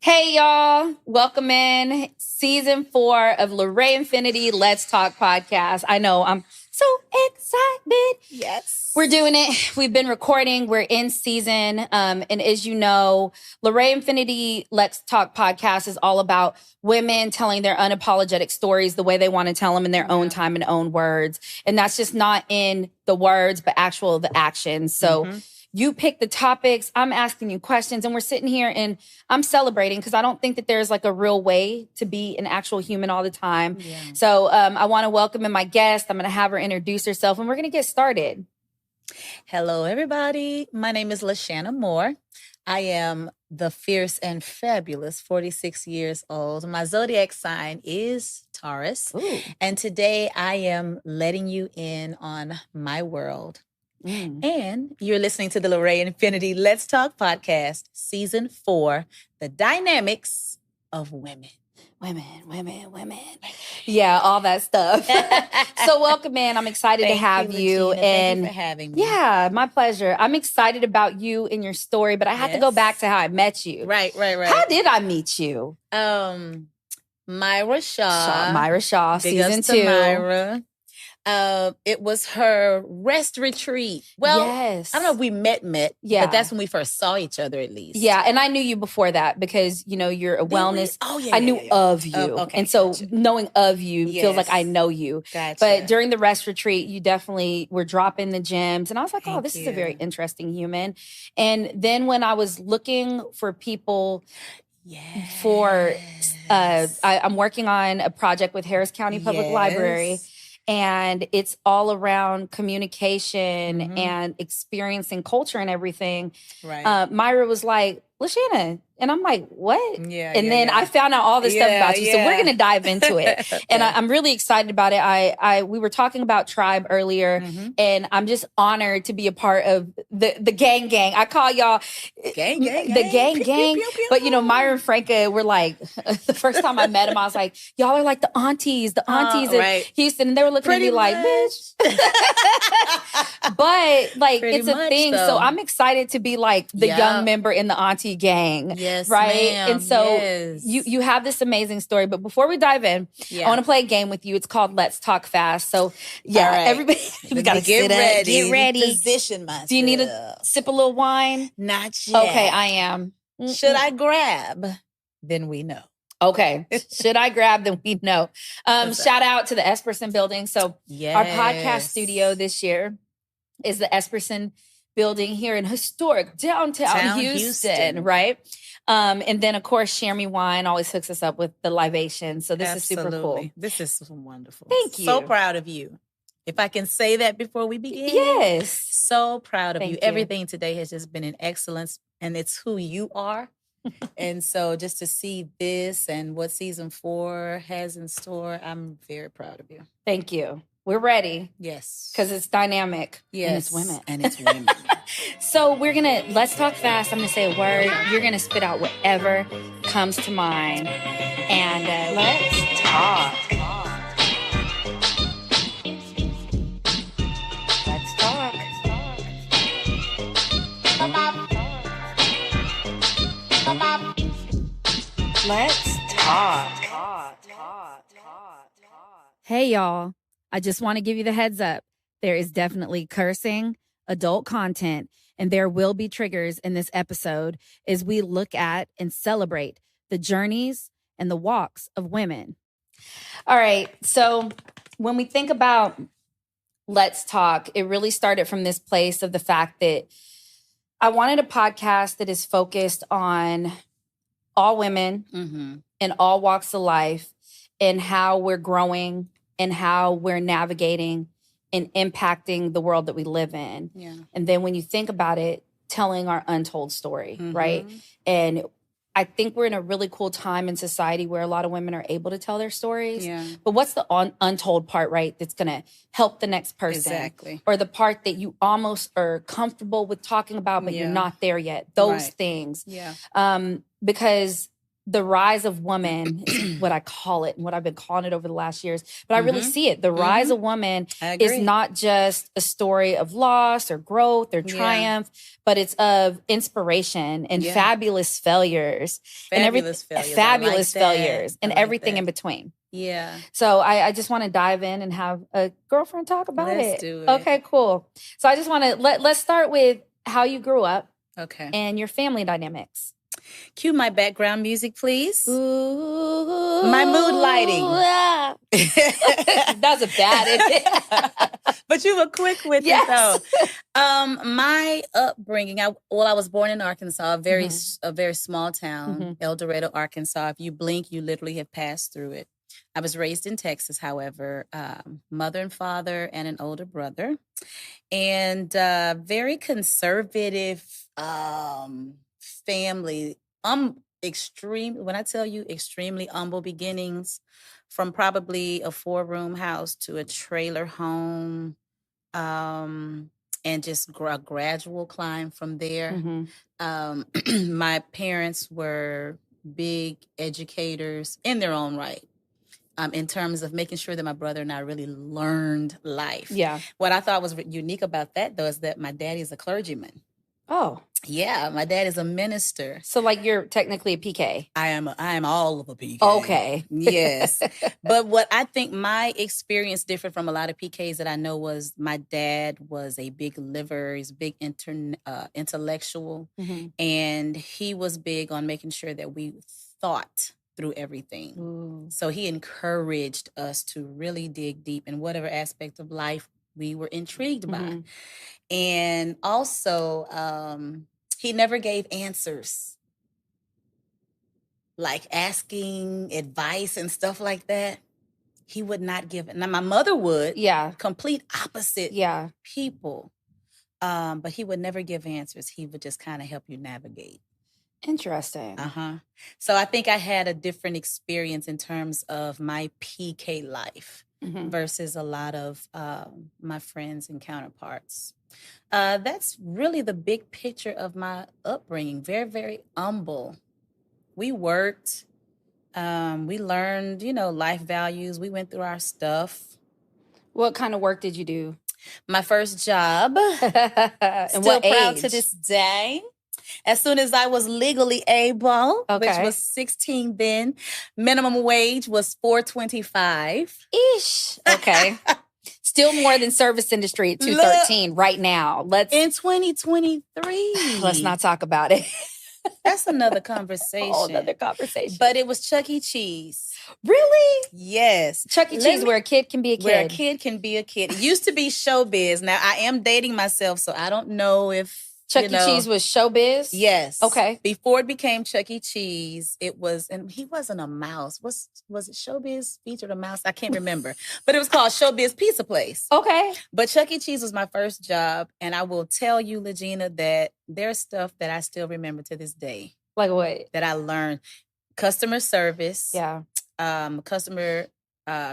Hey, y'all. Welcome in season 4 of LaRae Infinity Let's Talk podcast. I know I'm so excited. Yes. We're doing it. We've been recording. We're in season. And as you know, LaRae Infinity Let's Talk podcast is all about women telling their unapologetic stories the way they want to tell them in their own time and own words. And that's just not in the words, but the actions. So you pick the topics, I'm asking you questions, and we're sitting here and I'm celebrating because I don't think that there's like a real way to be an actual human all the time. Yeah. So I want to welcome in my guest. I'm going to have her introduce herself and we're going to get started. Hello, everybody. My name is LaShanna's Moore. I am the fierce and fabulous 46 years old. My zodiac sign is Taurus. Ooh. And today I am letting you in on my world. And you're listening to the LaRae Infinity Let's Talk podcast, season 4, the dynamics of women. Women. Yeah, all that stuff. So welcome in. I'm excited to have you. And thank you for having me. Yeah, my pleasure. I'm excited about you and your story, but I have to go back to how I met you. Right. How did I meet you? Myra Shaw, Big season ups to 2. Myra. It was her rest retreat. Well, yes. I don't know if we met, but that's when we first saw each other at least. Yeah, and I knew you before that because, you know, you're a wellness. I knew of you. Okay, and so knowing of you feels like I know you. Gotcha. But during the rest retreat, you definitely were dropping the gems. And I was like, this is a very interesting human. And then when I was looking for people I'm working on a project with Harris County Public Library. And it's all around communication and experiencing culture and everything. Right. Myra was like, LaShanna. And I'm like, what? Then I found out all this stuff about you. So we're going to dive into it. Okay. And I'm really excited about it. We were talking about tribe earlier, and I'm just honored to be a part of the gang. I call y'all the gang. Pew, pew, pew, pew. But, you know, Myra and Franca were like, the first time I met them, I was like, y'all are like the aunties in Houston. And they were looking at me like, bitch. But like, it's a thing. So. So I'm excited to be like the young member in the auntie gang. Yes, right. Ma'am. And so you have this amazing story. But before we dive in, I want to play a game with you. It's called Let's Talk Fast. So everybody, we gotta get ready. Get ready. Position myself. Do you need to sip a little wine? Not yet. Okay, I am. Should I grab? Then we know. Okay. Should I grab? Then we know. Shout out to the Esperson building. So our podcast studio this year is the Esperson building here in historic downtown Houston, right? And then, of course, Share Me Wine always hooks us up with the libation. So this is super cool. This is wonderful. Thank you. So proud of you. If I can say that before we begin. Yes. So proud of you. Everything today has just been an excellence, and it's who you are. And so just to see this and what season 4 has in store, I'm very proud of you. Thank you. We're ready. Yes. Because it's dynamic. Yes. And it's women. So let's talk fast. I'm going to say a word. You're going to spit out whatever comes to mind. And let's talk. Let's talk. Let's talk. Hey, y'all. I just want to give you the heads up. There is definitely cursing, adult content, and there will be triggers in this episode as we look at and celebrate the journeys and the walks of women. All right. So when we think about Let's Talk, it really started from this place of the fact that I wanted a podcast that is focused on all women in all walks of life and how we're growing and how we're navigating and impacting the world that we live in. Yeah. And then when you think about it, telling our untold story, right? And I think we're in a really cool time in society where a lot of women are able to tell their stories. Yeah. But what's the untold part, right, that's going to help the next person? Exactly. Or the part that you almost are comfortable with talking about, but you're not there yet. Those things. Yeah. Because the rise of woman is what I call it and what I've been calling it over the last years. But I really see it. The rise of woman is not just a story of loss or growth or triumph, but it's of inspiration and fabulous failures. Fabulous failures and everything in between. Yeah. So I just want to dive in and have a girlfriend talk about it. Let's do it. Okay, cool. So I just want to let's start with how you grew up. Okay. And your family dynamics. Cue my background music, please. Ooh, my mood lighting. That's a bad But you were quick with it, though. My upbringing, I was born in Arkansas, a very small town, El Dorado, Arkansas. If you blink, you literally have passed through it. I was raised in Texas, however, mother and father and an older brother. And very conservative family. When I tell you extremely humble beginnings, from probably a 4-room house to a trailer home, and just a gradual climb from there. My parents were big educators in their own right. In terms of making sure that my brother and I really learned life. Yeah. What I thought was unique about that, though, is that my daddy is a clergyman. Oh. Yeah, my dad is a minister. So, like, you're technically a PK. I am all of a PK. Okay. Yes. But what I think my experience different from a lot of PKs that I know was my dad was a big liver. He's a big intellectual. And he was big on making sure that we thought through everything. Ooh. So he encouraged us to really dig deep in whatever aspect of life we were intrigued by. And also, he never gave answers. Like asking advice and stuff like that. He would not give it. Now, my mother would. Yeah. Complete opposite people. But he would never give answers. He would just kind of help you navigate. Interesting. So I think I had a different experience in terms of my PK life versus a lot of my friends and counterparts. That's really the big picture of my upbringing. Very, very humble. We worked. We learned, life values. We went through our stuff. What kind of work did you do? My first job. And Still what proud age? to this day. As soon as I was legally able, which was 16 then, minimum wage was $4.25. Ish. Okay. Still more than service industry at $2.13 right now. In 2023. Let's not talk about it. That's another conversation. Whole another conversation. But it was Chuck E. Cheese. Really? Yes. Chuck E. Cheese, where a kid can be a kid. Where a kid can be a kid. It used to be showbiz. Now, I am dating myself, so I don't know if Chuck E. Cheese was showbiz? Yes. Okay. Before it became Chuck E. Cheese, it was, and he wasn't a mouse. Was it Showbiz featured a mouse? I can't remember. But it was called Showbiz Pizza Place. Okay. But Chuck E. Cheese was my first job. And I will tell you, LaGina, that there's stuff that I still remember to this day. Like what? That I learned. Customer service. Yeah. Customer,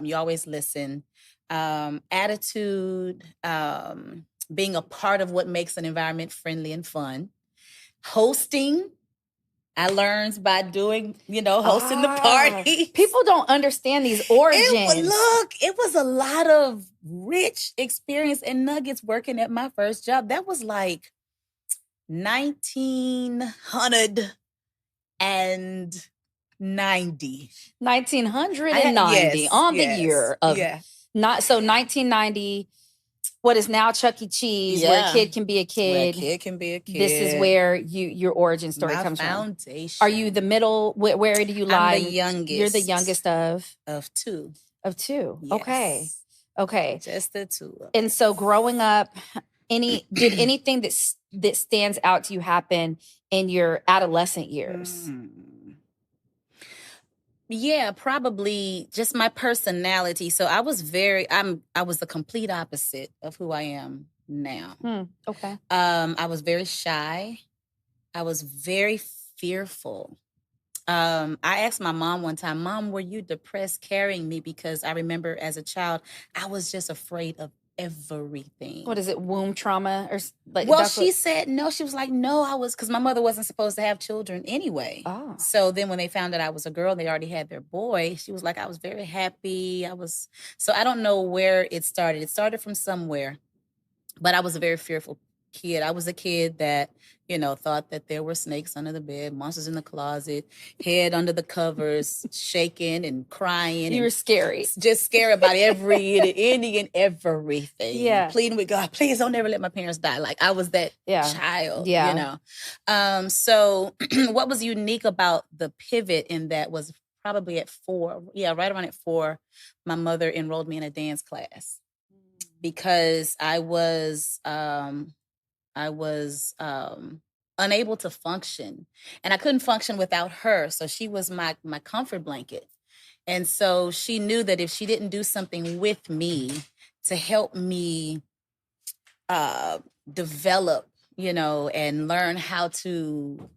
you always listen. Attitude, being a part of what makes an environment friendly and fun. Hosting, I learned by doing, hosting the party. People don't understand these origins. It was a lot of rich experience and nuggets working at my first job. That was like 1990. 1990 on the year of not so 1990. What is now Chuck E. Cheese, where a kid can be a kid. Where a kid can be a kid. This is where your origin story comes foundation. From. Are you the middle? Where do you lie? I'm the youngest. You're the youngest of two. Of two. Yes. Okay. Just the two. And so, growing up, did anything that stands out to you happen in your adolescent years? Yeah, probably just my personality. So I was the complete opposite of who I am now. Okay. I was very shy. I was very fearful. I asked my mom one time, Mom, were you depressed carrying me? Because I remember as a child, I was just afraid of everything. What is it? Womb trauma or like? Well, she said no. She was like, no, because my mother wasn't supposed to have children anyway. Oh. So then when they found out I was a girl, they already had their boy. She was like, I was very happy. So I don't know where it started. It started from somewhere, but I was a very fearful kid. I was a kid that, thought that there were snakes under the bed, monsters in the closet, head under the covers, shaking and crying. You were scary. Just scary about any and everything. Yeah. Pleading with God, please don't ever let my parents die. Like I was that child, So what was unique about the pivot in that was probably at 4, right around at 4, my mother enrolled me in a dance class because I was unable to function, and I couldn't function without her. So she was my comfort blanket. And so she knew that if she didn't do something with me to help me develop, and learn how to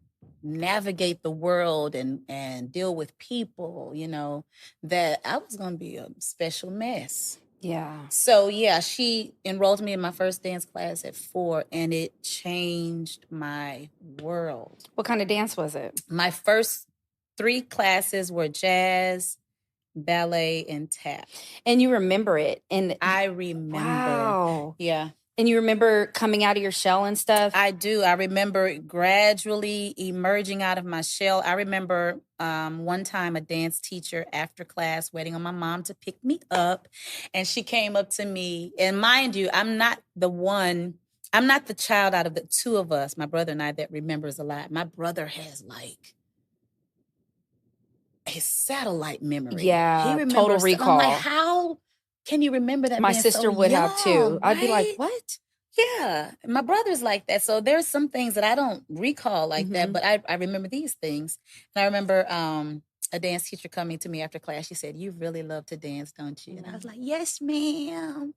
navigate the world and deal with people, that I was going to be a special mess. Yeah. So, she enrolled me in my first dance class at 4, and it changed my world. What kind of dance was it? My first 3 classes were jazz, ballet, and tap. And you remember it? And I remember. Wow. Yeah. And you remember coming out of your shell and stuff? I do. I remember gradually emerging out of my shell. I remember one time a dance teacher after class waiting on my mom to pick me up. And she came up to me. And mind you, I'm not the child out of the 2 of us, my brother and I, that remembers a lot. My brother has like a satellite memory. Yeah, he remembers total recall. I'm like, how can you remember that? My sister would have too. I'd be like, what? Yeah, my brother's like that. So there's some things that I don't recall like that, but I remember these things. And I remember a dance teacher coming to me after class. She said, "You really love to dance, don't you?" And I was like, "Yes, ma'am."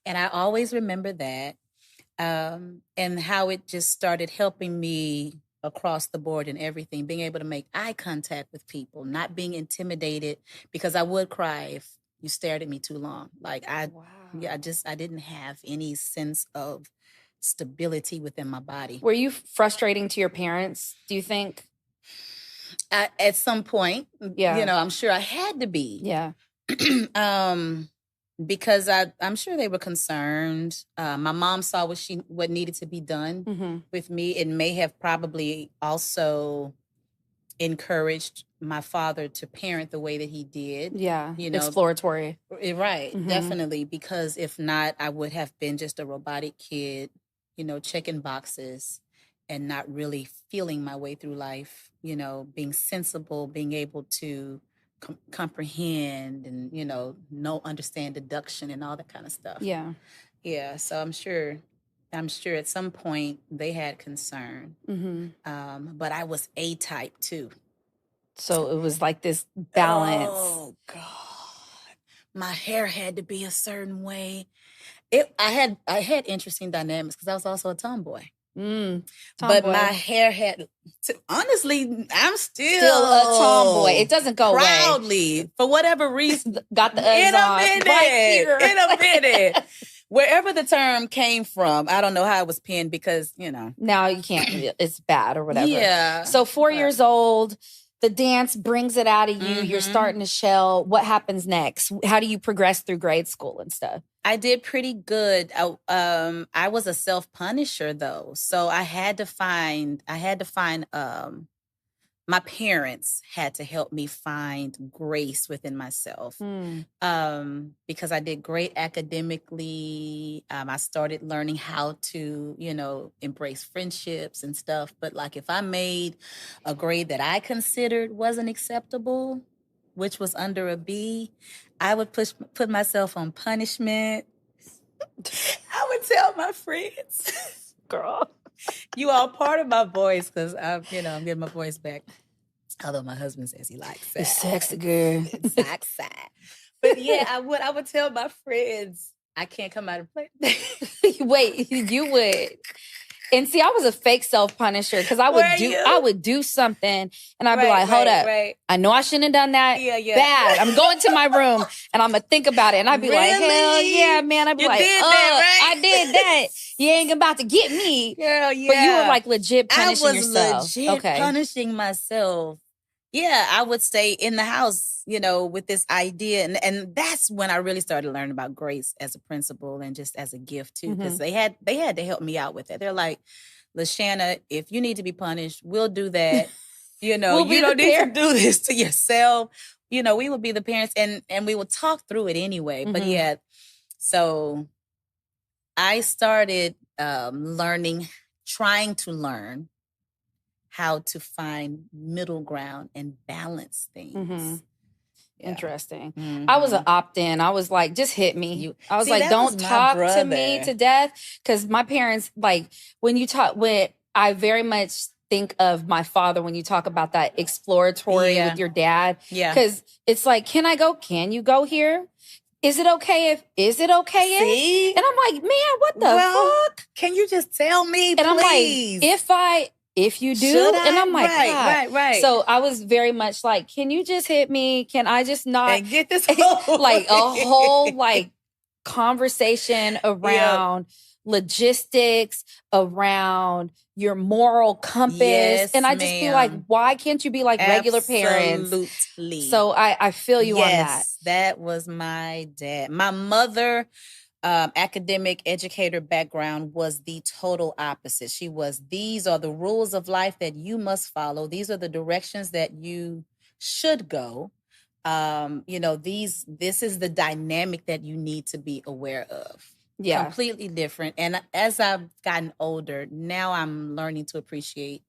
And I always remember that and how it just started helping me across the board and everything, being able to make eye contact with people, not being intimidated, because I would cry if you stared at me too long. Like I didn't have any sense of stability within my body. Were you frustrating to your parents, do you think? At some point, I'm sure I had to be. Yeah. Because I'm sure they were concerned. My mom saw what needed to be done with me. It may have probably also encouraged my father to parent the way that he did. Yeah, exploratory. Right, definitely. Because if not, I would have been just a robotic kid, checking boxes and not really feeling my way through life, being sensible, being able to comprehend and, understand deduction and all that kind of stuff. Yeah. Yeah, so I'm sure at some point they had concern. But I was A-type too. So it was like this balance. Oh, God. My hair had to be a certain way. I had interesting dynamics because I was also a tomboy. But my hair had, honestly, I'm still a tomboy. It doesn't go proudly, away. For whatever reason. Got the Uggs on. In a minute. Wherever the term came from, I don't know how it was penned because, Now you can't, it's bad or whatever. Yeah. So 4 years old, the dance brings it out of you. You're starting to shell. What happens next? How do you progress through grade school and stuff? I did pretty good. I was a self-punisher though. So I had to find my parents had to help me find grace within myself. Because I did great academically. I started learning how to, embrace friendships and stuff. But like if I made a grade that I considered wasn't acceptable, which was under a B, I would put myself on punishment. I would tell my friends, girl, you all part of my voice because I'm getting my voice back. Although my husband says he likes that. It's sexy, girl. Sexy. But yeah, I would tell my friends, I can't come out and play. Wait, you would. And see, I was a fake self-punisher because I would do something and I'd be like, hold up. Right. I know I shouldn't have done that. Yeah. Bad. I'm going to my room and I'm going to think about it. And I'd be like, hell yeah, man. I'd be like, I did that. You ain't about to get me. Girl, yeah. But you were like legit punishing yourself. I was legit punishing myself. Yeah, I would stay in the house, with this idea. And that's when I really started learning about grace as a principle and just as a gift too. Because they had to help me out with it. They're like, LaShanna, if you need to be punished, we'll do that. You don't need to do this to yourself. We would be the parents and we would talk through it anyway. But yeah, so I started trying to learn how to find middle ground and balance things. Yeah. Interesting. I was an opt-in. I was like, just hit me. I was like, don't talk to me to death. Because my parents, like, when I very much think of my father when you talk about that exploratory with your dad. Yeah. Because it's like, can I go? Can you go here? Is it okay if? And I'm like, man, what the fuck? Can you just tell me, please? And I'm like, if you do, and I'm like, right. So I was very much like, can you just hit me? Can I just not and get this like a whole like conversation around logistics, around your moral compass, and I just be like, why can't you be like regular parents? Absolutely. So I feel you on that. That was my dad. My mother. Academic educator background was the total opposite. She was, these are the rules of life that you must follow. These are the directions that you should go. This is the dynamic that you need to be aware of. Yeah. Completely different. And as I've gotten older, now I'm learning to appreciate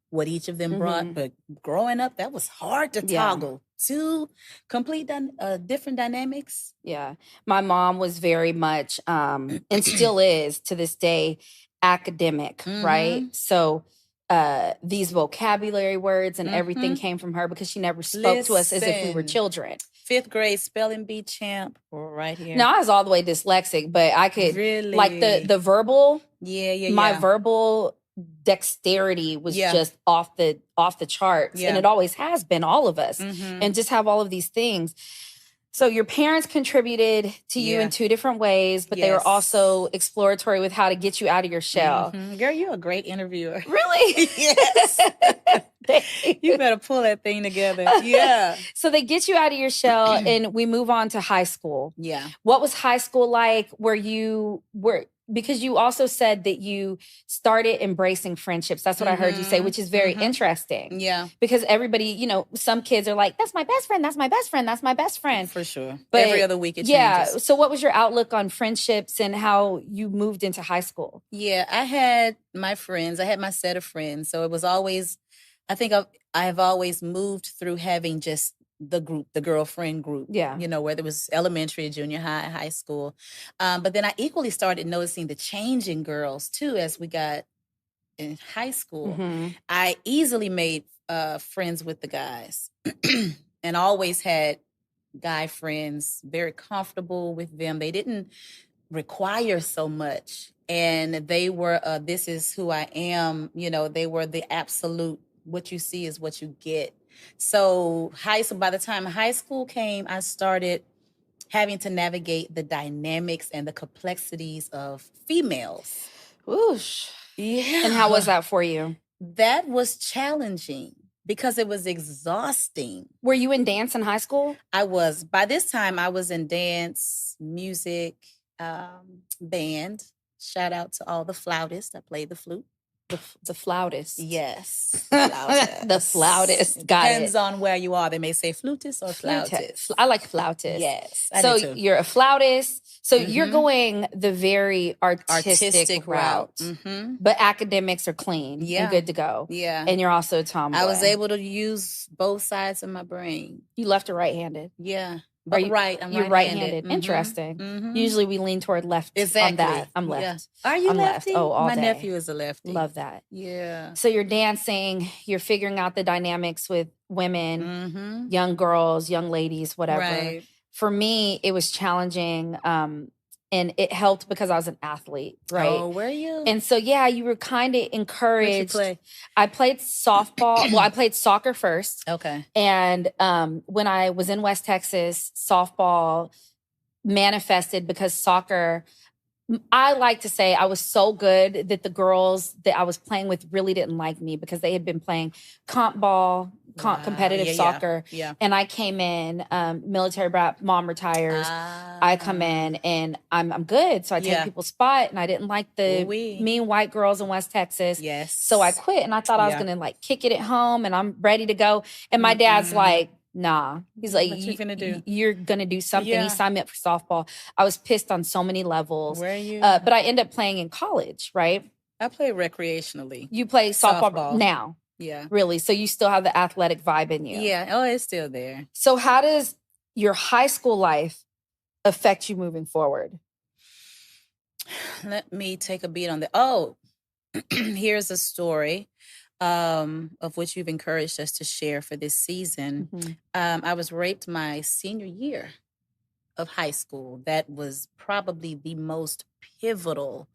what each of them brought. But growing up, that was hard to toggle. Two complete different dynamics. Yeah. My mom was very much, and still is to this day, academic, right? So these vocabulary words and everything came from her because she never spoke to us as if we were children. 5th grade spelling bee champ right here. No, I was all the way dyslexic, but I could like the verbal. My verbal dexterity was just off the charts, and it always has been, all of us, and just have all of these things. So your parents contributed to you in 2 different ways, but they were also exploratory with how to get you out of your shell. Girl, you're a great interviewer. Really? Yes. You better pull that thing together. Yeah. So they get you out of your shell, and we move on to high school. Yeah. What was high school like? Because you also said that you started embracing friendships. That's what I heard you say, which is very interesting. Yeah. Because everybody, some kids are like, that's my best friend, that's my best friend, that's my best friend. For sure. But every other week it changes. Yeah. So what was your outlook on friendships and how you moved into high school? Yeah, I had my friends. I had my set of friends. So it was always, I think I've always moved through having just the group, the girlfriend group, whether it was elementary, junior high, high school. But then I equally started noticing the change in girls too, as we got in high school. I easily made friends with the guys and always had guy friends, very comfortable with them. They didn't require so much. And they were, this is who I am. They were the absolute, what you see is what you get. So by the time high school came, I started having to navigate the dynamics and the complexities of females. Whoosh. Yeah. And how was that for you? That was challenging because it was exhausting. Were you in dance in high school? I was. By this time, I was in dance, music, band. Shout out to all the flautists. I played the flute. The flautist. Yes. Flautist. The flautist. Got Depends on where you are. They may say flutist or flautist. I like flautist. Yes. So you're a flautist. So you're going the very artistic route. But academics are clean and good to go. Yeah. And you're also a tomboy. I was able to use both sides of my brain. You left or right-handed? Yeah. But you're right-handed. You're right-handed. Interesting. Usually we lean toward left on that. I'm left. Yeah. Are you I'm lefty? Left. Oh, all my day. nephew is a lefty. Love that. Yeah. So you're dancing, you're figuring out the dynamics with women, young girls, young ladies, whatever. Right. For me, it was challenging and it helped because I was an athlete, right? Oh, were you? And so, yeah, you were kind of encouraged. What'd you play? I played softball. Well, I played soccer first. Okay. And when I was in West Texas, softball manifested because soccer, I like to say I was so good that the girls that I was playing with really didn't like me because they had been playing competitive soccer. Yeah. And I came in, military brat, mom retires. I come in and I'm good. So I take people's spot, and I didn't like the mean white girls in West Texas. Yes. So I quit, and I thought I was going to like kick it at home and I'm ready to go. And my dad's like, nah. He's like, what you gonna do? You're gonna do something. He signed me up for softball. I was pissed on so many levels. Where are you? But I ended up playing in college, right? I play recreationally. You play softball now? Yeah. Really? So you still have the athletic vibe in you? Yeah. Oh, it's still there. So how does your high school life affect you moving forward? Let me take a beat on that. Oh, here's a story. Of which you've encouraged us to share for this season. Mm-hmm. I was raped my senior year of high school. That was probably the most pivotal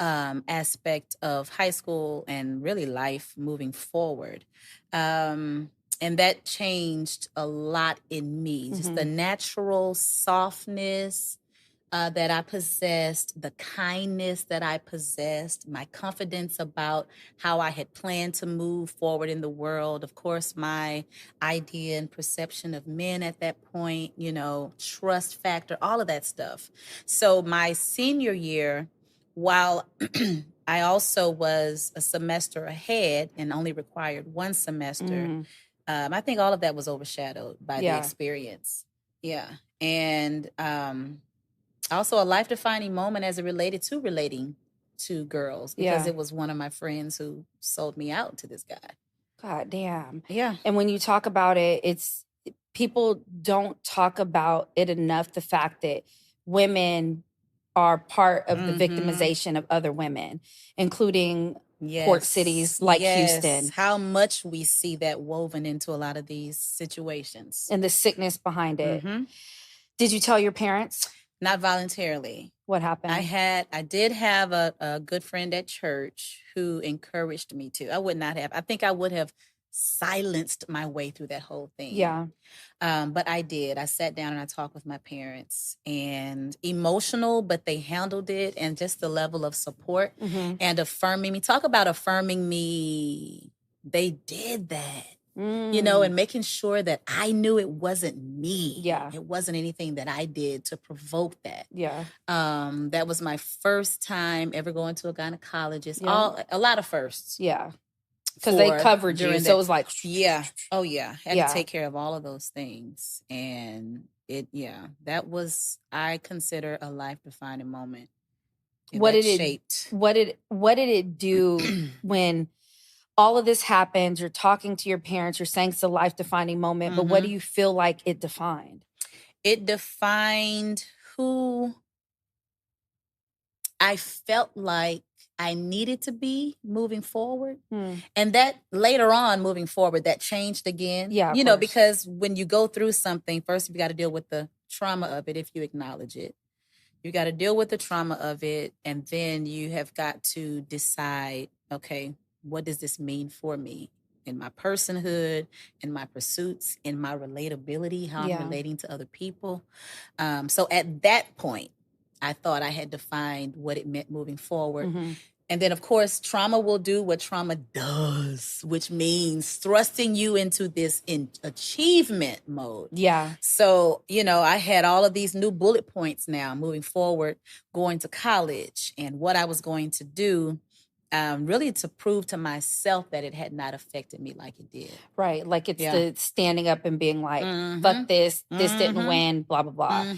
aspect of high school and really life moving forward. And that changed a lot in me. Just the natural softness that I possessed, the kindness that I possessed, my confidence about how I had planned to move forward in the world. Of course, my idea and perception of men at that point, trust factor, all of that stuff. So my senior year, while I also was a semester ahead and only required one semester, I think all of that was overshadowed by the experience. Yeah. And also a life-defining moment as it related to relating to girls, because it was one of my friends who sold me out to this guy. God damn. Yeah. And when you talk about it, it's people don't talk about it enough, the fact that women are part of the victimization of other women, including port cities like Houston. How much we see that woven into a lot of these situations. And the sickness behind it. Did you tell your parents? Not voluntarily. What happened? I did have a good friend at church who encouraged me to. I would not have. I think I would have silenced my way through that whole thing. Yeah. But I did. I sat down and I talked with my parents, and emotional, but they handled it, and just the level of support and affirming me. Talk about affirming me. They did that. And making sure that I knew it wasn't me. Yeah. It wasn't anything that I did to provoke that. Yeah. That was my first time ever going to a gynecologist. A lot of firsts. Yeah. Because they covered you. So it was like, yeah. Oh, yeah. Had to take care of all of those things. And I consider a life-defining moment. What did it do when all of this happens? You're talking to your parents, you're saying it's a life-defining moment, but what do you feel like it defined? It defined who I felt like I needed to be moving forward. And that later on, moving forward, that changed again. Yeah, because when you go through something, first you got to deal with the trauma of it if you acknowledge it. You got to deal with the trauma of it, and then you have got to decide, okay, what does this mean for me in my personhood, in my pursuits, in my relatability, how I'm relating to other people? So at that point, I thought I had defined what it meant moving forward. And then, of course, trauma will do what trauma does, which means thrusting you into this achievement mode. Yeah. So, I had all of these new bullet points now moving forward, going to college, and what I was going to do, really to prove to myself that it had not affected me like it did. Right. Like it's the standing up and being like, fuck this didn't win, blah, blah, blah.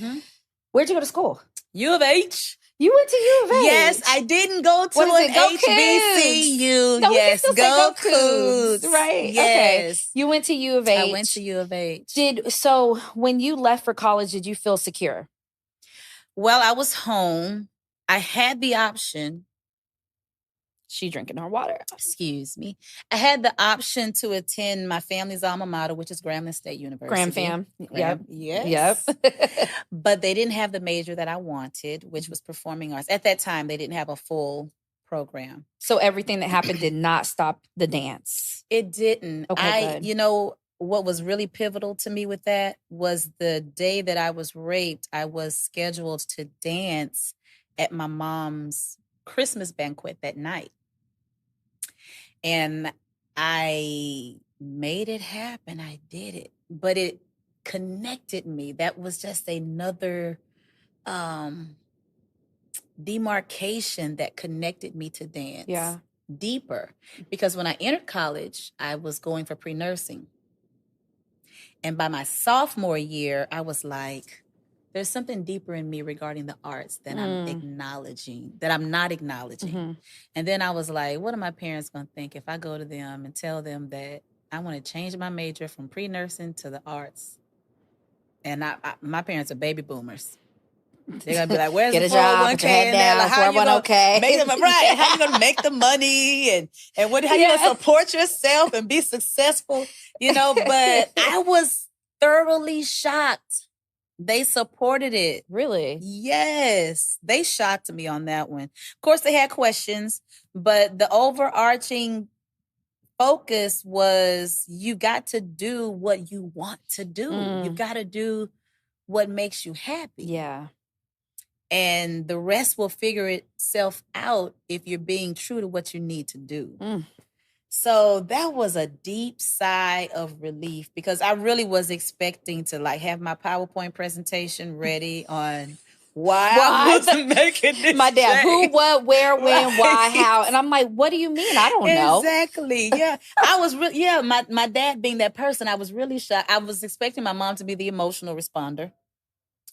Where'd you go to school? U of H. You went to U of H? Yes, I didn't go to an HBCU. No, yes, go Cougs. Right. Yes. Okay. You went to U of H. I went to U of H. So when you left for college, did you feel secure? Well, I was home. I had the option She drinking her water. Excuse me. I had the option to attend my family's alma mater, which is Grambling State University. Graham fam. Yep. Yes. Yep. But they didn't have the major that I wanted, which was performing arts. At that time, they didn't have a full program. So everything that happened did not stop the dance. It didn't. Okay, good. You know, what was really pivotal to me with that was the day that I was raped, I was scheduled to dance at my mom's Christmas banquet that night. And I made it happen. I did it. But it connected me. That was just another demarcation that connected me to dance. Yeah. Deeper. Because when I entered college, I was going for pre-nursing. And by my sophomore year, I was like, there's something deeper in me regarding the arts that I'm acknowledging, that I'm not acknowledging. Mm-hmm. And then I was like, what are my parents going to think if I go to them and tell them that I want to change my major from pre-nursing to the arts? And my parents are baby boomers. They're going to be like, where's Get the a job, 401k? put your head down, Like, how you gonna okay. make them, right? How you going to make the money? And how you going to support yourself and be successful? You know, but I was thoroughly shocked. They supported it. Really? Yes. They shocked me on that one. Of course, they had questions, but the overarching focus was you got to do what you want to do. You got to do what makes you happy. Yeah. And the rest will figure itself out if you're being true to what you need to do. So that was a deep sigh of relief because I really was expecting to like have my PowerPoint presentation ready on why I wasn't making this. My dad, change. who, what, where, when, why, how. And I'm like, what do you mean? I don't know. Exactly. Yeah. I was really, my dad being that person, I was really shocked. I was expecting my mom to be the emotional responder,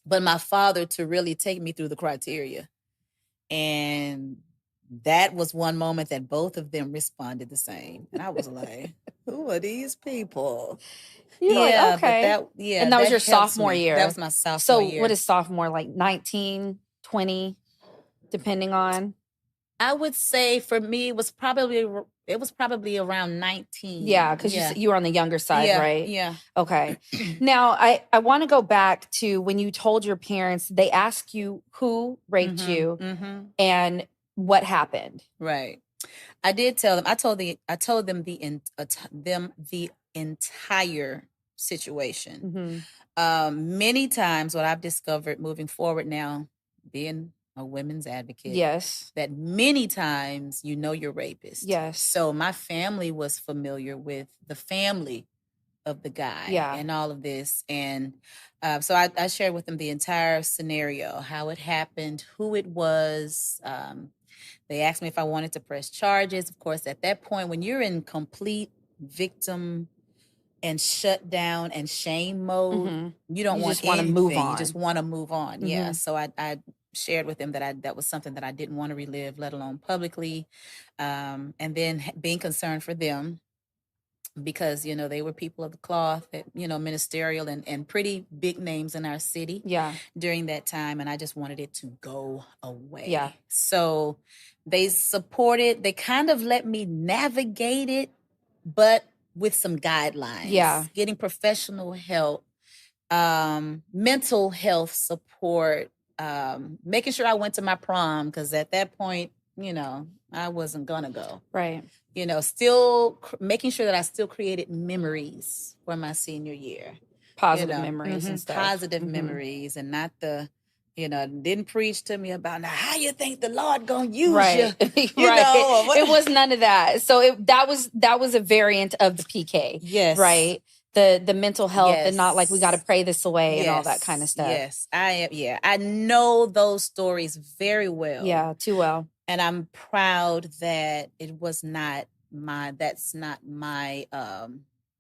but my father to really take me through the criteria. And that was one moment that both of them responded the same. And I was like, who are these people? You're like, okay. And that was your sophomore year. That was my sophomore year. So what is sophomore, like 19, 20, depending on? I would say for me, it was probably around 19. Yeah, because you were on the younger side, right? Yeah. Okay. Now, I want to go back to when you told your parents, they asked you who raped you and what happened. Right. I did tell them. I told them the entire situation. Many times, what I've discovered moving forward now, being a women's advocate, yes, that many times you know your rapist. Yes. So my family was familiar with the family of the guy and all of this. And so I shared with them the entire scenario, how it happened, who it was. They asked me if I wanted to press charges. Of course, at that point, when you're in complete victim and shut down and shame mode, you don't want to move on. You just want to move on. Yeah. So I shared with them that that was something that I didn't want to relive, let alone publicly. And then being concerned for them because, you know, they were people of the cloth, you know, ministerial and pretty big names in our city during that time. And I just wanted it to go away. Yeah. So they supported, they kind of let me navigate it, but with some guidelines. Yeah. Getting professional help, mental health support, making sure I went to my prom, because at that point, you know, I wasn't going to go. Right. You know, still making sure that I still created memories for my senior year. Positive memories and stuff. Positive memories, and not the, you know, didn't preach to me about, now, how you think the Lord going to use you? You know, it was none of that. So that was a variant of the PK. Yes. Right. The mental health and not like we got to pray this away and all that kind of stuff. Yes. I know those stories very well. Yeah, too well. And I'm proud that it was not that's not my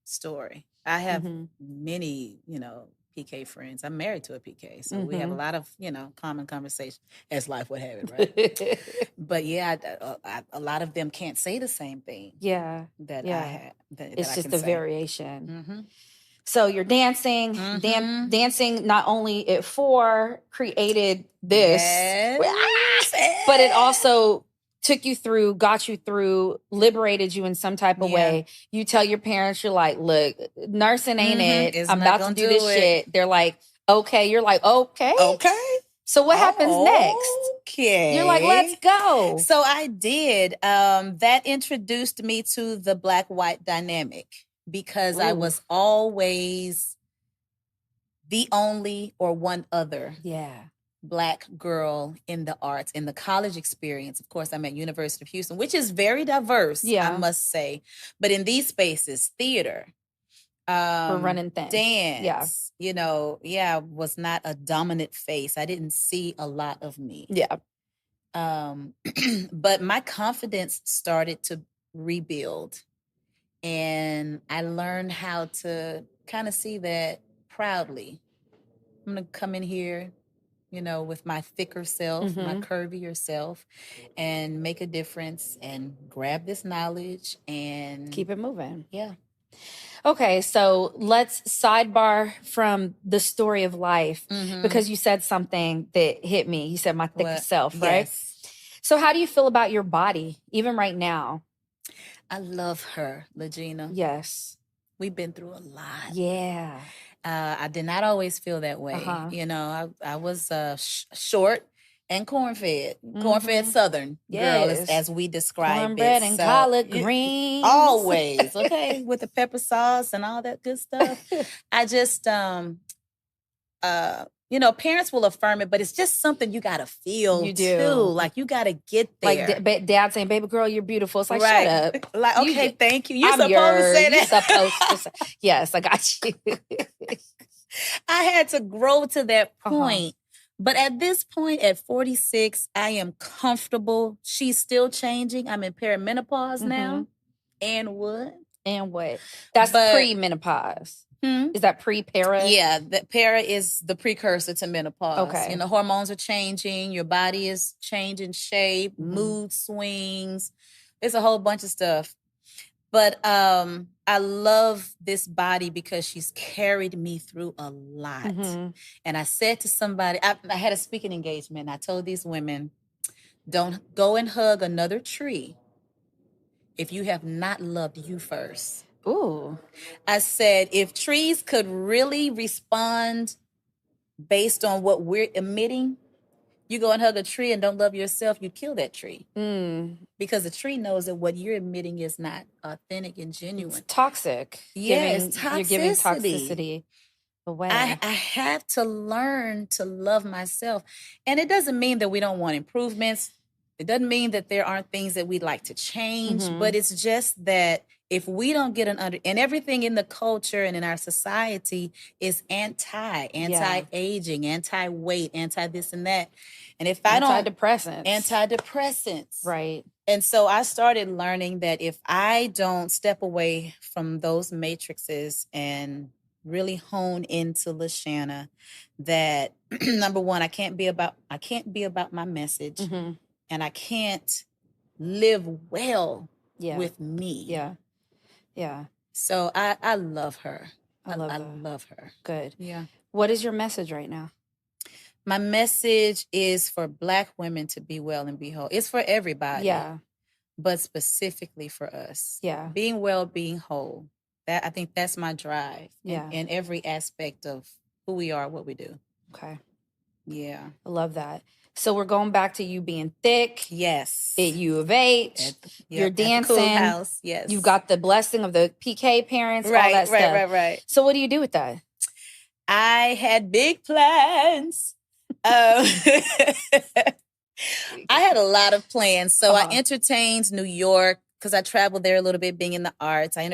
story. I have many, you know, PK friends. I'm married to a PK. So we have a lot of, you know, common conversation, as life would have it, right? But yeah, a lot of them can't say the same thing. Yeah. That I had. It's just a variation. So you're dancing, dancing not only at 4 created this, but it also took you through, got you through, liberated you in some type of way. You tell your parents, you're like, look, nursing ain't it. I'm about to do this shit. They're like, okay. You're like, okay. Okay. So what happens next? Okay. You're like, let's go. So I did. That introduced me to the black-white dynamic because I was always the only or one other. Black girl in the arts, in the college experience. Of course, I'm at University of Houston, which is very diverse, I must say. But in these spaces, theater, we're running things. Dance, was not a dominant face. I didn't see a lot of me. But my confidence started to rebuild. And I learned how to kind of see that proudly. I'm going to come in here, with my thicker self, my curvier self, and make a difference and grab this knowledge and keep it moving. Yeah. Okay, so let's sidebar from the story of life because you said something that hit me. You said my thicker self, right? Yes. So how do you feel about your body, even right now? I love her, LaGina. Yes. We've been through a lot. Yeah. I did not always feel that way. I was short and corn-fed Southern girl, as we described Cornbread and collard greens. Always, okay, with the pepper sauce and all that good stuff. I just, parents will affirm it, but it's just something you got to feel too. Like, you got to get there. Like dad saying, baby girl, you're beautiful. It's like, shut up. Like, okay, thank you. You're supposed to say that. You're supposed to say, yes, I got you. I had to grow to that point. But at this point, at 46, I am comfortable. She's still changing. I'm in perimenopause now. And what? That's pre-menopause. Is that pre-para? Yeah, the para is the precursor to menopause. Okay. Hormones are changing. Your body is changing shape, mood swings. There's a whole bunch of stuff. But I love this body because she's carried me through a lot. And I said to somebody, I had a speaking engagement. And I told these women, don't go and hug another tree if you have not loved you first. Ooh. I said, if trees could really respond based on what we're emitting, you go and hug a tree and don't love yourself, you kill that tree. Because the tree knows that what you're emitting is not authentic and genuine. It's toxic. Yes, toxicity. You're giving toxicity away. I have to learn to love myself. And it doesn't mean that we don't want improvements. It doesn't mean that there aren't things that we'd like to change. But it's just that if we don't get and everything in the culture and in our society is anti-aging, anti-weight, anti-this and that. And if I don't... Antidepressants. Right. And so I started learning that if I don't step away from those matrices and really hone into LaShanna, that number one, I can't be about my message, and I can't live well with me. Yeah. So I love her. I love her. Good. Yeah. What is your message right now? My message is for Black women to be well and be whole. It's for everybody. Yeah. But specifically for us. Yeah. Being well, being whole. I think that's my drive. Yeah. In every aspect of who we are, what we do. Okay. Yeah. I love that. So we're going back to you being thick. Yes. At U of H. You're dancing. At the Cool House. Yes. You've got the blessing of the PK parents. All that stuff. Right. So what do you do with that? I had big plans. I had a lot of plans. So I entertained New York because I traveled there a little bit, being in the arts. I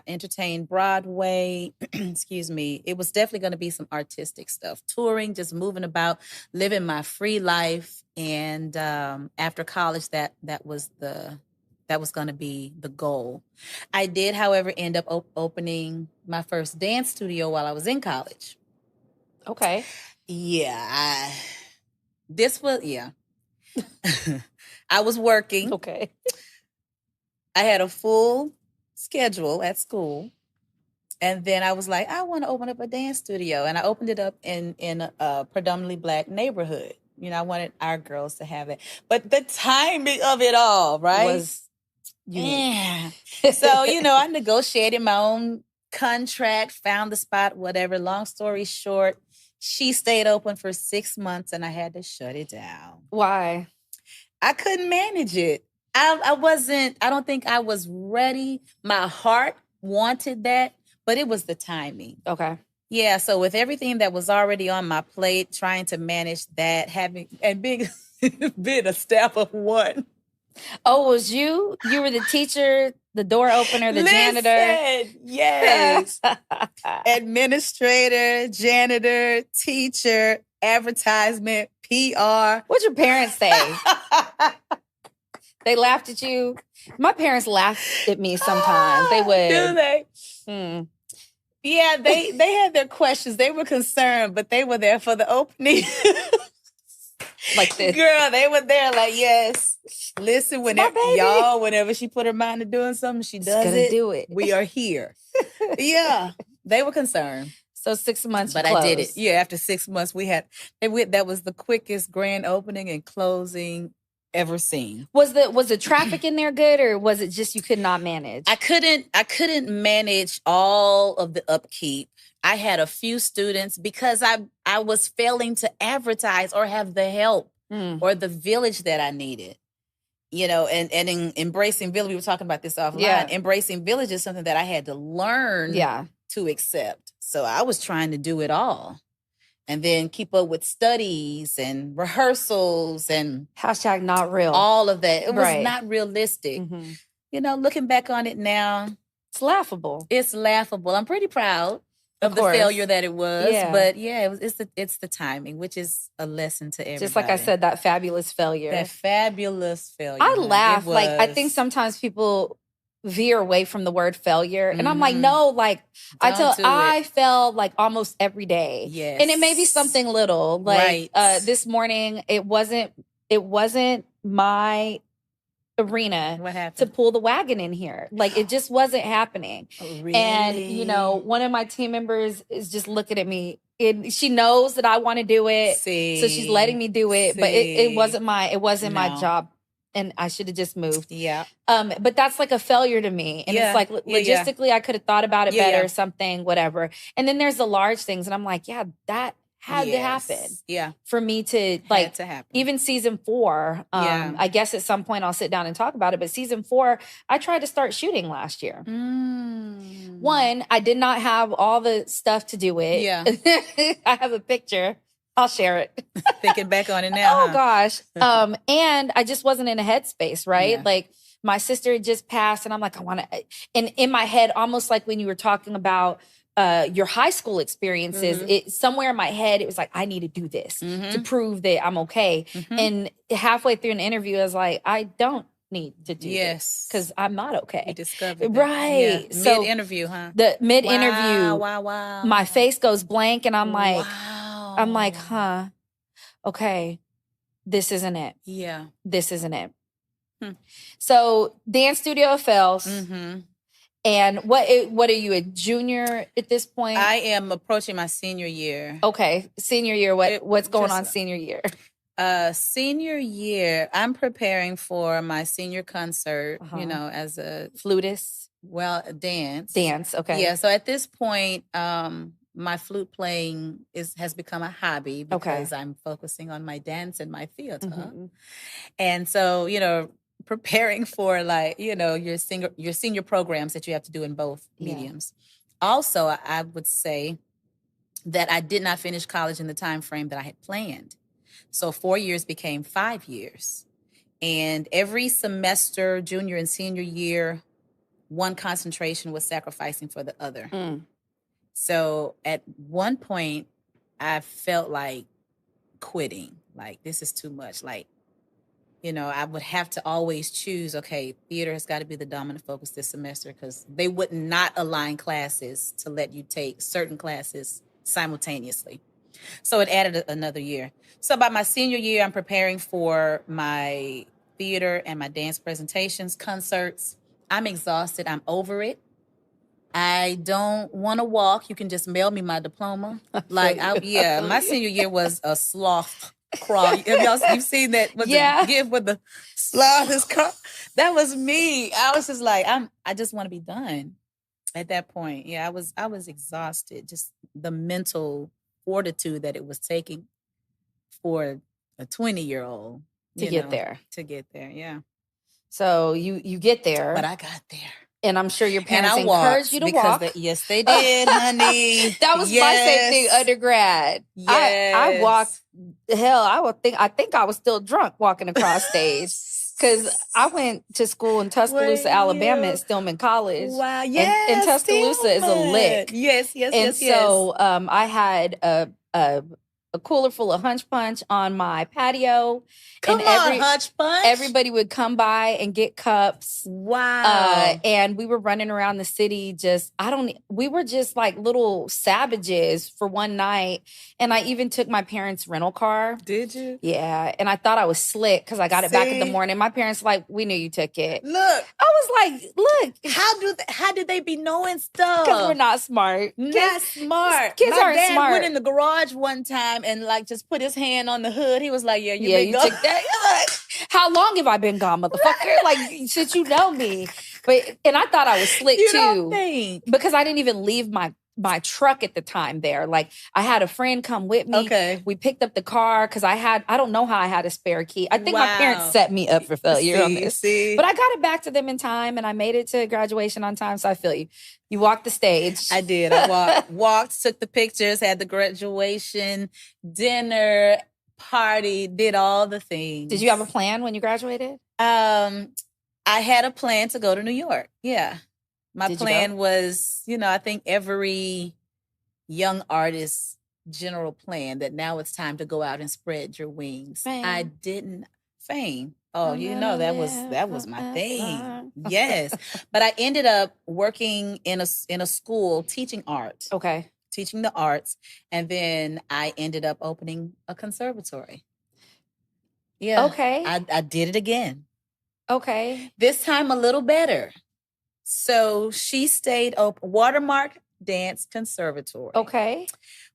entertained Broadway. Excuse me. It was definitely going to be some artistic stuff. Touring, just moving about, living my free life. And after college, that was going to be the goal. I did, however, end up opening my first dance studio while I was in college. Okay. Yeah. I was working. Okay. I had a full schedule at school. And then I was like, I want to open up a dance studio. And I opened it up in a predominantly Black neighborhood. I wanted our girls to have it. But the timing of it all, right? Was unique. So, I negotiated my own contract, found the spot, whatever. Long story short, she stayed open for 6 months and I had to shut it down. Why? I couldn't manage it. I don't think I was ready. My heart wanted that, but it was the timing. Okay. Yeah, so with everything that was already on my plate, trying to manage that, being a staff of one. Oh, was you? You were the teacher, the door opener, the janitor? Yes. Administrator, janitor, teacher, advertisement, PR. What'd your parents say? They laughed at you? My parents laughed at me sometimes. They would. Do they? Yeah, they had their questions. They were concerned, but they were there for the opening. Like this. Girl, they were there like, yes. Listen, whenever she put her mind to doing something, she does it. Do it. We are here. Yeah, they were concerned. So 6 months, but I did it. Yeah, after 6 months, that was the quickest grand opening and closing ever seen. Was the traffic in there good, or was it just you could not manage? I couldn't manage all of the upkeep. I had a few students because I was failing to advertise or have the help or the village that I needed. And in Embracing Village, we were talking about this offline. Yeah. Embracing Village is something that I had to learn to accept. So I was trying to do it all. And then keep up with studies and rehearsals and # not real. All of that. It was not realistic. Mm-hmm. Looking back on it now, it's laughable. It's laughable. I'm pretty proud of the failure that it was. Yeah. But it's the timing, which is a lesson to everybody. Just like I said, that fabulous failure. That fabulous failure. I laugh. Like, I think sometimes people veer away from the word failure. And I'm like, no, like I fell like almost every day. Yes. And it may be something little. Like this morning, it wasn't my arena to pull the wagon in here. Like, it just wasn't happening. Oh, really? And, one of my team members is just looking at me. She knows that I want to do it. So she's letting me do it. But it wasn't my job. And I should have just moved. Yeah. But that's like a failure to me. And it's like, logistically, I could have thought about it better, something, whatever. And then there's the large things. And I'm like, that had to happen. Yeah. For me to, like, even season 4, I guess at some point I'll sit down and talk about it. But season 4, I tried to start shooting last year. One, I did not have all the stuff to do it. Yeah. I have a picture. I'll share it. Thinking back on it now. Oh, gosh. And I just wasn't in a headspace, right? Yeah. Like, my sister had just passed, and I'm like, I want to. And in my head, almost like when you were talking about your high school experiences, it somewhere in my head, it was like, I need to do this to prove that I'm okay. And halfway through an interview, I was like, I don't need to do this because I'm not okay. You discovered that. Right. Yeah. So, mid-interview, huh? The mid-interview. Wow. My face goes blank, and I'm like, huh, okay, this isn't it. Yeah. This isn't it. So, dance studio fails. And what are you, a junior at this point? I am approaching my senior year. Okay, senior year. What's going on senior year? Senior year, I'm preparing for my senior concert, as a flutist. Well, dance. Dance, okay. Yeah, so at this point, my flute playing has become a hobby because I'm focusing on my dance and my theater. And so, preparing for your senior programs that you have to do in both mediums. Also, I would say that I did not finish college in the time frame that I had planned. So 4 years became 5 years. And every semester, junior and senior year, one concentration was sacrificing for the other. So at one point, I felt like quitting. Like, this is too much. Like, I would have to always choose, okay, theater has got to be the dominant focus this semester because they would not align classes to let you take certain classes simultaneously. So it added another year. So by my senior year, I'm preparing for my theater and my dance presentations, concerts. I'm exhausted. I'm over it. I don't want to walk. You can just mail me my diploma. My senior year was a sloth. crawl. You've seen that? With the gift with the slaughter's crawl. That was me. I was just like, I just want to be done. At that point, yeah, I was exhausted. Just the mental fortitude that it was taking for a 20-year-old to get there. Yeah. So you get there, but I got there. And I'm sure your parents encouraged you to walk. Yes, they did, honey. That was my same thing undergrad. Yes. I walked. Hell, I think I was still drunk walking across stage because I went to school in Tuscaloosa, Alabama at Stillman College. Wow, yes. And Tuscaloosa is a lick. Yes. And so I had a cooler full of Hunch Punch on my patio. Hunch Punch. Everybody would come by and get cups. Wow. And we were running around the city we were just like little savages for one night. And I even took my parents' rental car. Did you? Yeah. And I thought I was slick because I got it back in the morning. My parents were like, we knew you took it. Look. I was like, look. How did they be knowing stuff? Because we're not smart. Not smart. Kids aren't smart. My dad went in the garage one time and like just put his hand on the hood. He was like, you took that. How long have I been gone, motherfucker? Like, since you know me. And I thought I was slick you too. Don't think. Because I didn't even leave my truck at the time there. Like, I had a friend come with me. Okay. We picked up the car because I don't know how I had a spare key. I think my parents set me up for failure on this. But I got it back to them in time and I made it to graduation on time. So I feel you. You walked the stage. I did. I walked, took the pictures, had the graduation dinner, party, did all the things. Did you have a plan when you graduated? I had a plan to go to New York. Yeah. My plan was, I think every young artist's general plan that now it's time to go out and spread your wings. I didn't fame. Oh, that was my thing. Yes. But I ended up working in a school teaching art. Okay. Teaching the arts. And then I ended up opening a conservatory. Yeah. Okay. I did it again. Okay. This time a little better. So she stayed open. Watermark Dance Conservatory. Okay.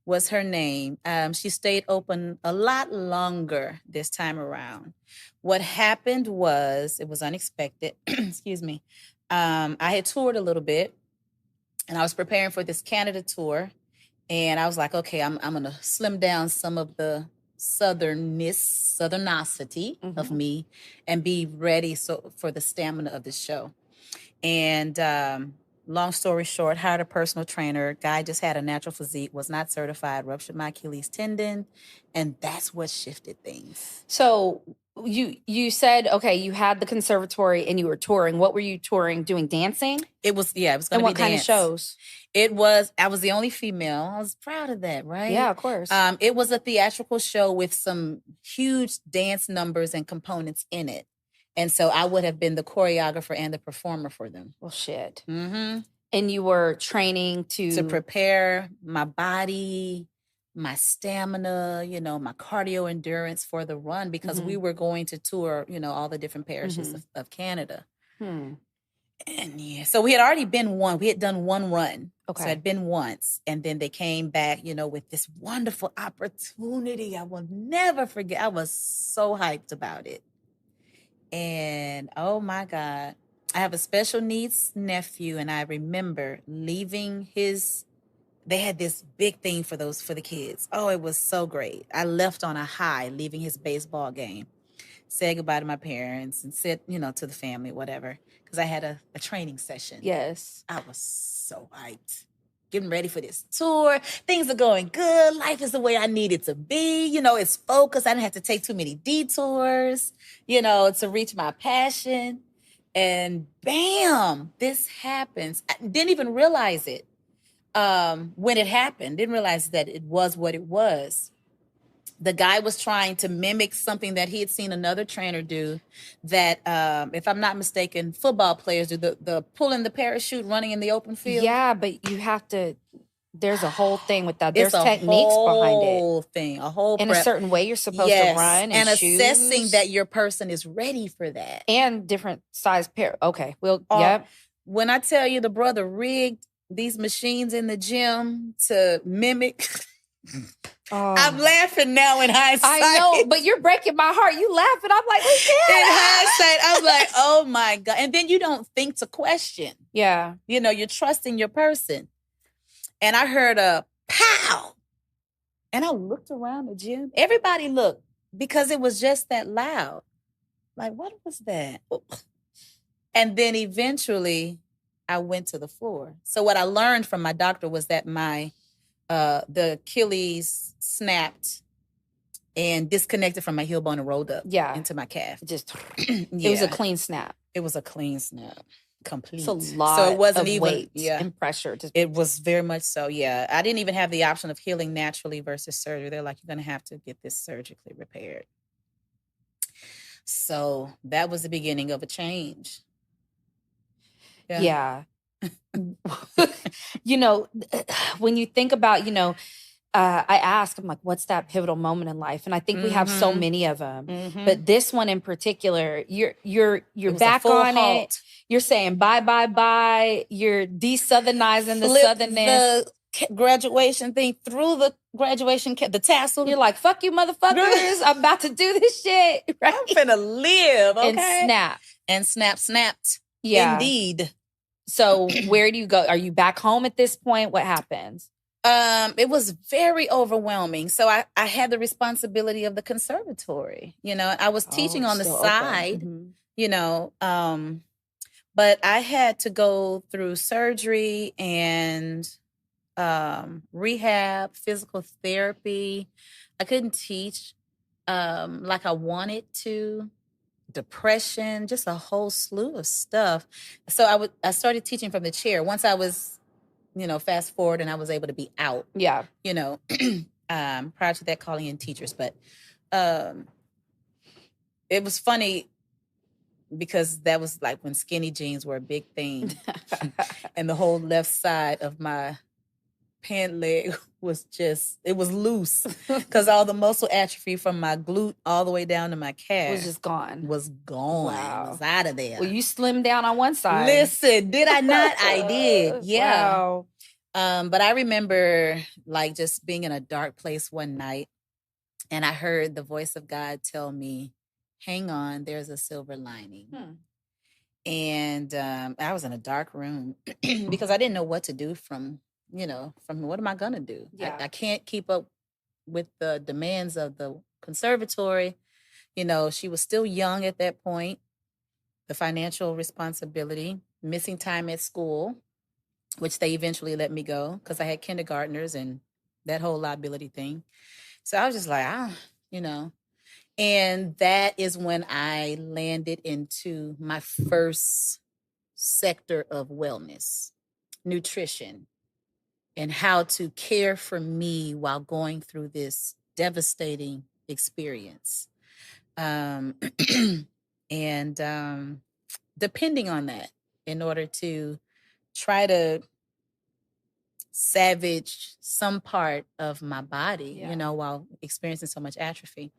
Was her name. She stayed open a lot longer this time around. What happened was, it was unexpected. Excuse me. I had toured a little bit and I was preparing for this Canada tour. And I was like, okay, I'm going to slim down some of the southernosity of me and be ready for the stamina of the show. And long story short, hired a personal trainer. Guy just had a natural physique, was not certified, ruptured my Achilles tendon. And that's what shifted things. So you said, okay, you had the conservatory and you were touring. What were you touring? Doing dancing? It was going to be dance. And what kind of shows? I was the only female. I was proud of that, right? Yeah, of course. It was a theatrical show with some huge dance numbers and components in it. And so I would have been the choreographer and the performer for them. Well, shit. Mm-hmm. And you were training to prepare my body, my stamina, my cardio endurance for the run, because we were going to tour, all the different parishes of Canada. And so we had already been we had done one run. Okay. So I'd been once. And then they came back, with this wonderful opportunity I will never forget. I was so hyped about it. And oh my God, I have a special needs nephew, and I remember leaving they had this big thing for the kids. Oh, it was so great. I left on a high, leaving his baseball game, said goodbye to my parents and said, to the family, whatever, because I had a training session. Yes. I was so hyped. Getting ready for this tour. Things are going good. Life is the way I need it to be. It's focused. I didn't have to take too many detours, to reach my passion. And bam, this happens. I didn't even realize it when it happened. Didn't realize that it was what it was. The guy was trying to mimic something that he had seen another trainer do, that, if I'm not mistaken, football players do, the pulling the parachute, running in the open field. Yeah, but you have to, there's a whole thing with that. There's techniques behind it. A whole in prep. a certain way you're supposed to run and assessing that your person is ready for that. And different size pair. Okay, When I tell you the brother rigged these machines in the gym to mimic I'm laughing now in hindsight. I know, but you're breaking my heart. You laughing. I'm like, LaShanna. In hindsight, I'm like, oh my God. And then you don't think to question. Yeah. You know, you're trusting your person. And I heard a pow. And I looked around the gym. Everybody looked because it was just that loud. Like, what was that? And then eventually I went to the floor. So what I learned from my doctor was that the Achilles snapped and disconnected from my heel bone and rolled up into my calf. It was a clean snap. It was a clean snap. Complete. It's a lot so it wasn't of even, weight and pressure. It was very much so, yeah. I didn't even have the option of healing naturally versus surgery. They're like, you're going to have to get this surgically repaired. So that was the beginning of a change. Yeah. You know, when you think about, you know, I ask, I'm like, what's that pivotal moment in life? And I think we have so many of them, but this one in particular, you're back on it. You're saying bye, bye, bye. You're de-southernizing the southernness. The graduation thing through the graduation, the tassel. You're like, fuck you, motherfuckers. I'm about to do this shit. Right? I'm finna live, okay? And snap. And snapped. Yeah. Indeed. So where do you go? Are you back home at this point? What happens? It was very overwhelming. So I had the responsibility of the conservatory. You know, I was teaching on the side, you know, but I had to go through surgery and rehab, physical therapy. I couldn't teach like I wanted to. Depression, just a whole slew of stuff. So I started teaching from the chair. Once I was, you know, fast forward and I was able to be out. Yeah. You know, prior to that calling in teachers. But it was funny because that was like when skinny jeans were a big thing. And the whole left side of my pant leg was it was loose because all the muscle atrophy from my glute all the way down to my calf was just gone. Wow. It was out of there. Well, you slimmed down on one side. Listen, did I not? I did. Yeah. Wow. But I remember like just being in a dark place one night and I heard the voice of God tell me, hang on, there's a silver lining. And I was in a dark room because I didn't know what to do from what am I going to do? Yeah. I can't keep up with the demands of the conservatory. You know, she was still young at that point. The financial responsibility, missing time at school, which they eventually let me go because I had kindergartners and that whole liability thing. So I was just like, you know. And that is when I landed into my first sector of wellness, nutrition. And how to care for me while going through this devastating experience. And depending on that in order to try to salvage some part of my body, you know, while experiencing so much atrophy.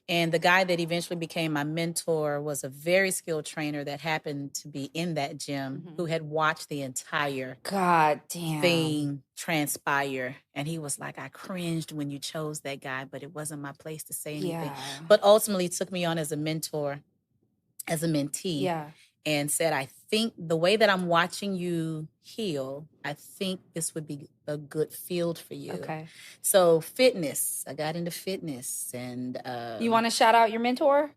And the guy that eventually became my mentor was a very skilled trainer that happened to be in that gym who had watched the entire thing transpire. And he was like, I cringed when you chose that guy, but it wasn't my place to say anything. Yeah. But ultimately took me on as a mentor, as a mentee. Yeah. And said, I think the way that I'm watching you heal, I think this would be a good field for you. Okay. So fitness, I got into fitness. And you want to shout out your mentor?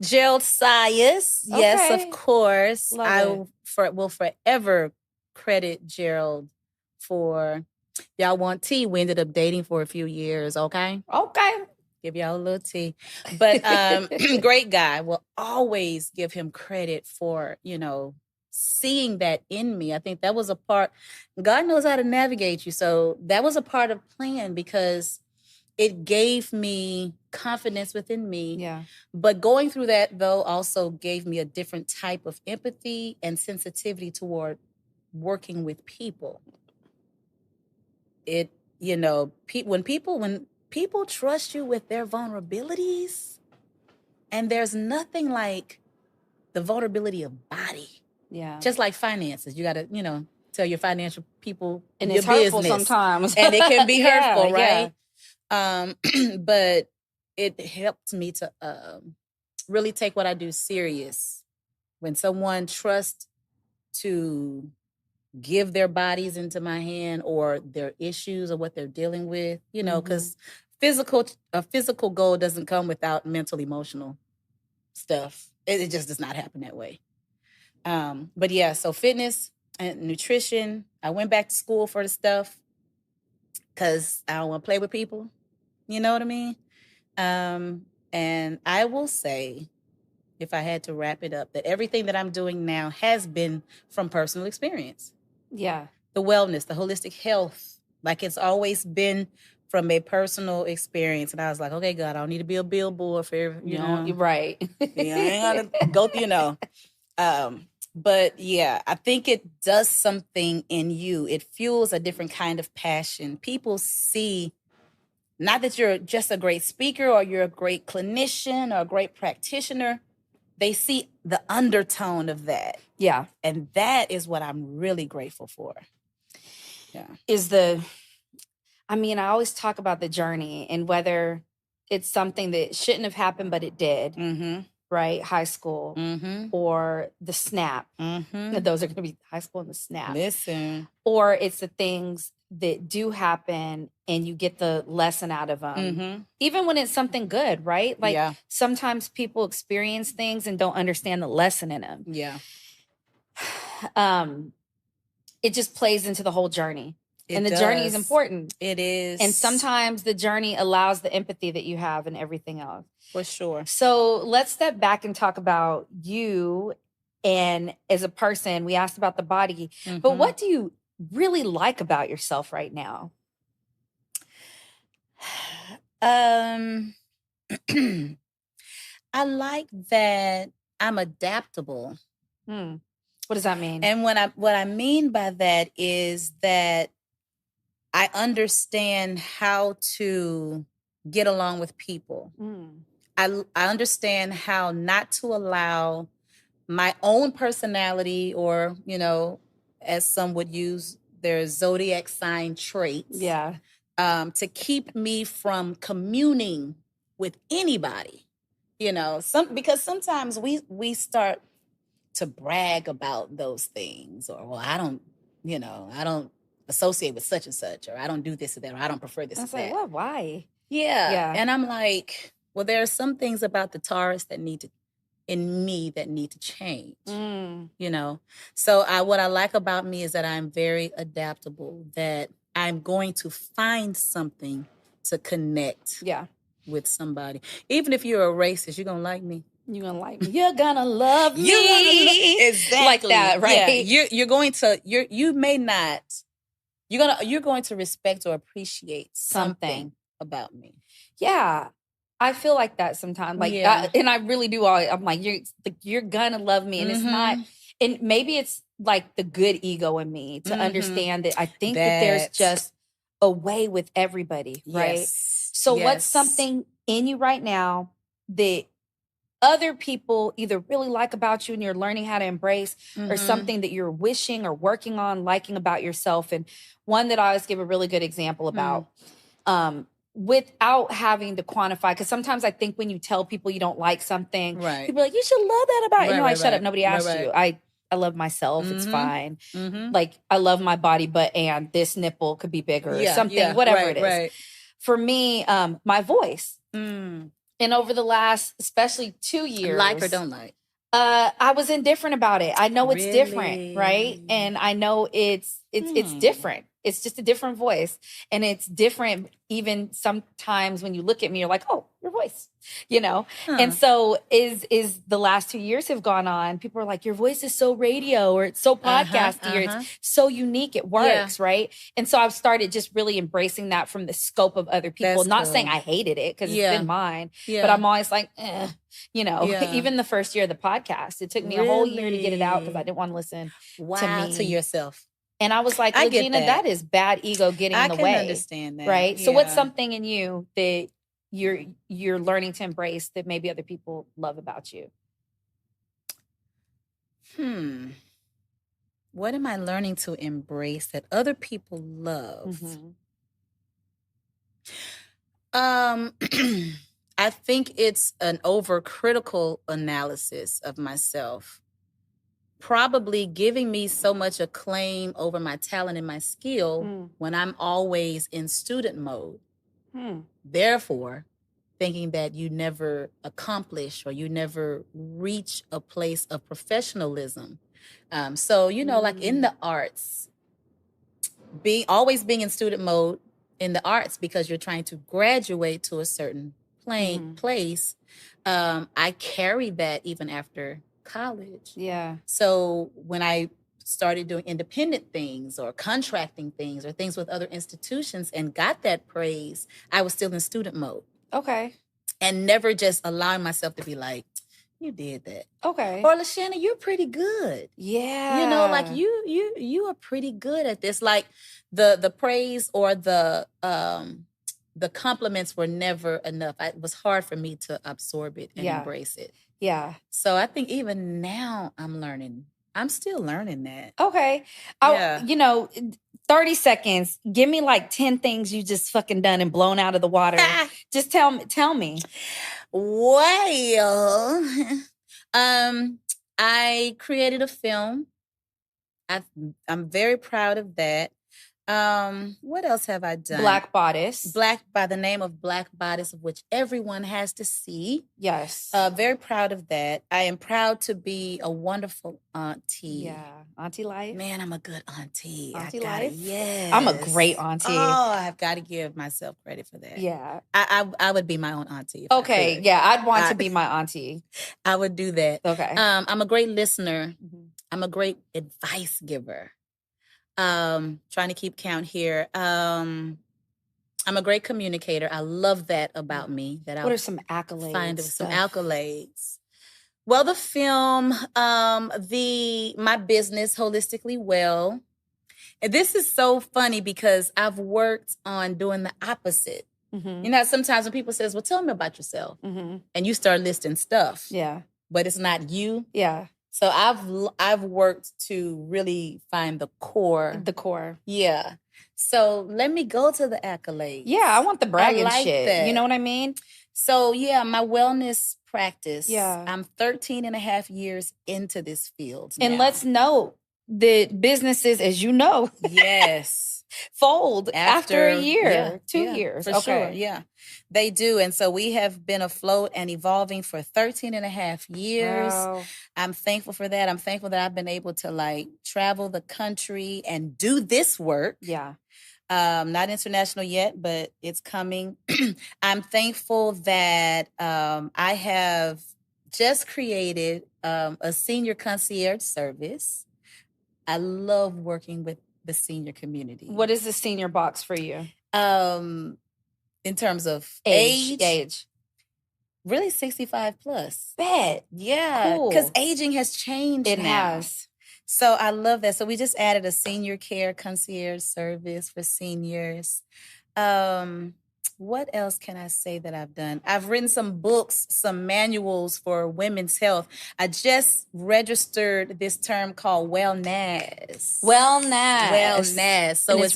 Gerald Sias. Okay. Yes, of course. Will forever credit Gerald for, y'all want tea? We ended up dating for a few years, okay? Okay. Give y'all a little tea. But great guy. Will always give him credit for, you know, seeing that in me. I think that was a part, God knows how to navigate you. So that was a part of plan because it gave me confidence within me. Yeah. But going through that, though, also gave me a different type of empathy and sensitivity toward working with people. It, you know, when people trust you with their vulnerabilities, and there's nothing like the vulnerability of body. Yeah. Just like finances. You got to, you know, tell your financial people and your it's hurtful business. Sometimes. And it can be hurtful, right? Yeah. But it helped me to really take what I do serious. When someone trusts to give their bodies into my hand or their issues or what they're dealing with, you know, because a physical goal doesn't come without mental, emotional stuff. It just does not happen that way. But yeah, so fitness and nutrition. I went back to school for the stuff because I don't want to play with people. You know what I mean? And I will say, if I had to wrap it up, that everything that I'm doing now has been from personal experience. Yeah. The wellness, the holistic health, like it's always been from a personal experience. And I was like, okay, God, I don't need to be a billboard for you know. You're right. Yeah, I ain't gotta go through, you know. But yeah, I think it does something in you. It fuels a different kind of passion. People see, not that you're just a great speaker or you're a great clinician or a great practitioner, they see the undertone of that. Yeah. And that is what I'm really grateful for. Yeah. I always talk about the journey and whether it's something that shouldn't have happened, but it did, right? High school or the snap. Those are going to be high school and the snap. Listen. Or it's the things that do happen and you get the lesson out of them. Even when it's something good, right? Like sometimes people experience things and don't understand the lesson in them. Yeah. It just plays into the whole journey. And the journey is important. It is. And sometimes the journey allows the empathy that you have and everything else. For sure. So let's step back and talk about you and as a person. We asked about the body, but what do you really like about yourself right now? I like that I'm adaptable. What does that mean? And what I mean by that is that I understand how to get along with people. I understand how not to allow my own personality or, you know, as some would use their zodiac sign traits. Yeah. To keep me from communing with anybody. You know, because sometimes we start to brag about those things, or well, I don't associate with such and such, or I don't do this or that, or I don't prefer this or that. Like, what? Why? Yeah. And I'm like, well, there are some things about the Taurus in me that need to change. You know? So what I like about me is that I'm very adaptable, that I'm going to find something to connect with somebody. Even if you're a racist, you're going to like me. You're going to like me. You're going to love me. Exactly. Like that, right? Yeah. You're going to respect or appreciate something about me. Yeah. I feel like that sometimes. Like, and I really do. I'm like, you're going to love me. And it's not, and maybe it's like the good ego in me to understand that I think that there's just a way with everybody, right? Yes. So what's something in you right now that other people either really like about you and you're learning how to embrace, or something that you're wishing or working on liking about yourself? And one that I always give a really good example about, without having to quantify, because sometimes I think when you tell people you don't like something, people are like, you should love that about you. No, shut up. Nobody asked you. I love myself. It's fine. Like, I love my body, and this nipple could be bigger or something, whatever it is. Right. For me, my voice. And over the last, especially 2 years. Like or don't like? I was indifferent about it. I know it's different, right? And I know it's different. It's just a different voice. And it's different even sometimes when you look at me, you're like, oh, your voice, you know? And so is the last 2 years have gone on, people are like, your voice is so radio, or it's so podcasty, or it's so unique, it works, right? And so I've started just really embracing that from the scope of other people. That's not saying I hated it, because it's been mine, but I'm always like, you know, even the first year of the podcast, it took me a whole year to get it out because I didn't want to listen to yourself. And I was like, LaGina, that is bad ego getting in the way. I can understand that. Right? So what's something in you that you're learning to embrace that maybe other people love about you? What am I learning to embrace that other people love? I think it's an overcritical analysis of myself, probably giving me so much acclaim over my talent and my skill when I'm always in student mode. Therefore, thinking that you never accomplish or you never reach a place of professionalism. So, like in the arts, always being in student mode in the arts because you're trying to graduate to a certain place. I carried that even after college. Yeah. So when I started doing independent things or contracting things or things with other institutions and got that praise, I was still in student mode. Okay. And never just allowing myself to be like, you did that. Okay. Or LaShanna, you're pretty good. Yeah. Like you are pretty good at this. Like the praise or the compliments were never enough. It was hard for me to absorb it and embrace it. Yeah. So I think even now I'm still learning that. Okay. 30 seconds. Give me like 10 things you just fucking done and blown out of the water. Just tell me. Well, I created a film. I'm very proud of that. What else have I done? Black Bodice. By the name of Black Bodice, of which everyone has to see. Yes. Very proud of that. I am proud to be a wonderful auntie. Yeah. Auntie life. Man, I'm a good auntie. Auntie life? Yes. I'm a great auntie. Oh, I've got to give myself credit for that. Yeah. I would be my own auntie. Okay. Yeah. I'd want to be my auntie. I would do that. Okay. I'm a great listener. I'm a great advice giver. Trying to keep count here. I'm a great communicator. I love that about me. What are some accolades? Some accolades. Well, the film, my business, Holistically Well. And this is so funny because I've worked on doing the opposite. Sometimes when people says, well, tell me about yourself. And you start listing stuff. Yeah. But it's not you. Yeah. So I've worked to really find the core. The core. Yeah. So let me go to the accolades. Yeah, I want the bragging shit. That. You know what I mean? So yeah, my wellness practice. Yeah. I'm 13 and a half years into this field And now. let's note that businesses, as you know. Yes. Fold after a year, 2 years. For sure, yeah. They do. And so we have been afloat and evolving for 13 and a half years. Wow. I'm thankful for that. I'm thankful that I've been able to travel the country and do this work. Yeah. Not international yet, but it's coming. I'm thankful that I have just created a senior concierge service. I love working with the senior community. What is the senior box for you? In terms of age, really 65 plus. Bet. Yeah. Cool. Because aging has changed It now. has. So I love that. So we just added a senior care concierge service for seniors. What else can I say that I've done? I've written some books, some manuals for women's health. I just registered this term called wellness. Wellness. So it's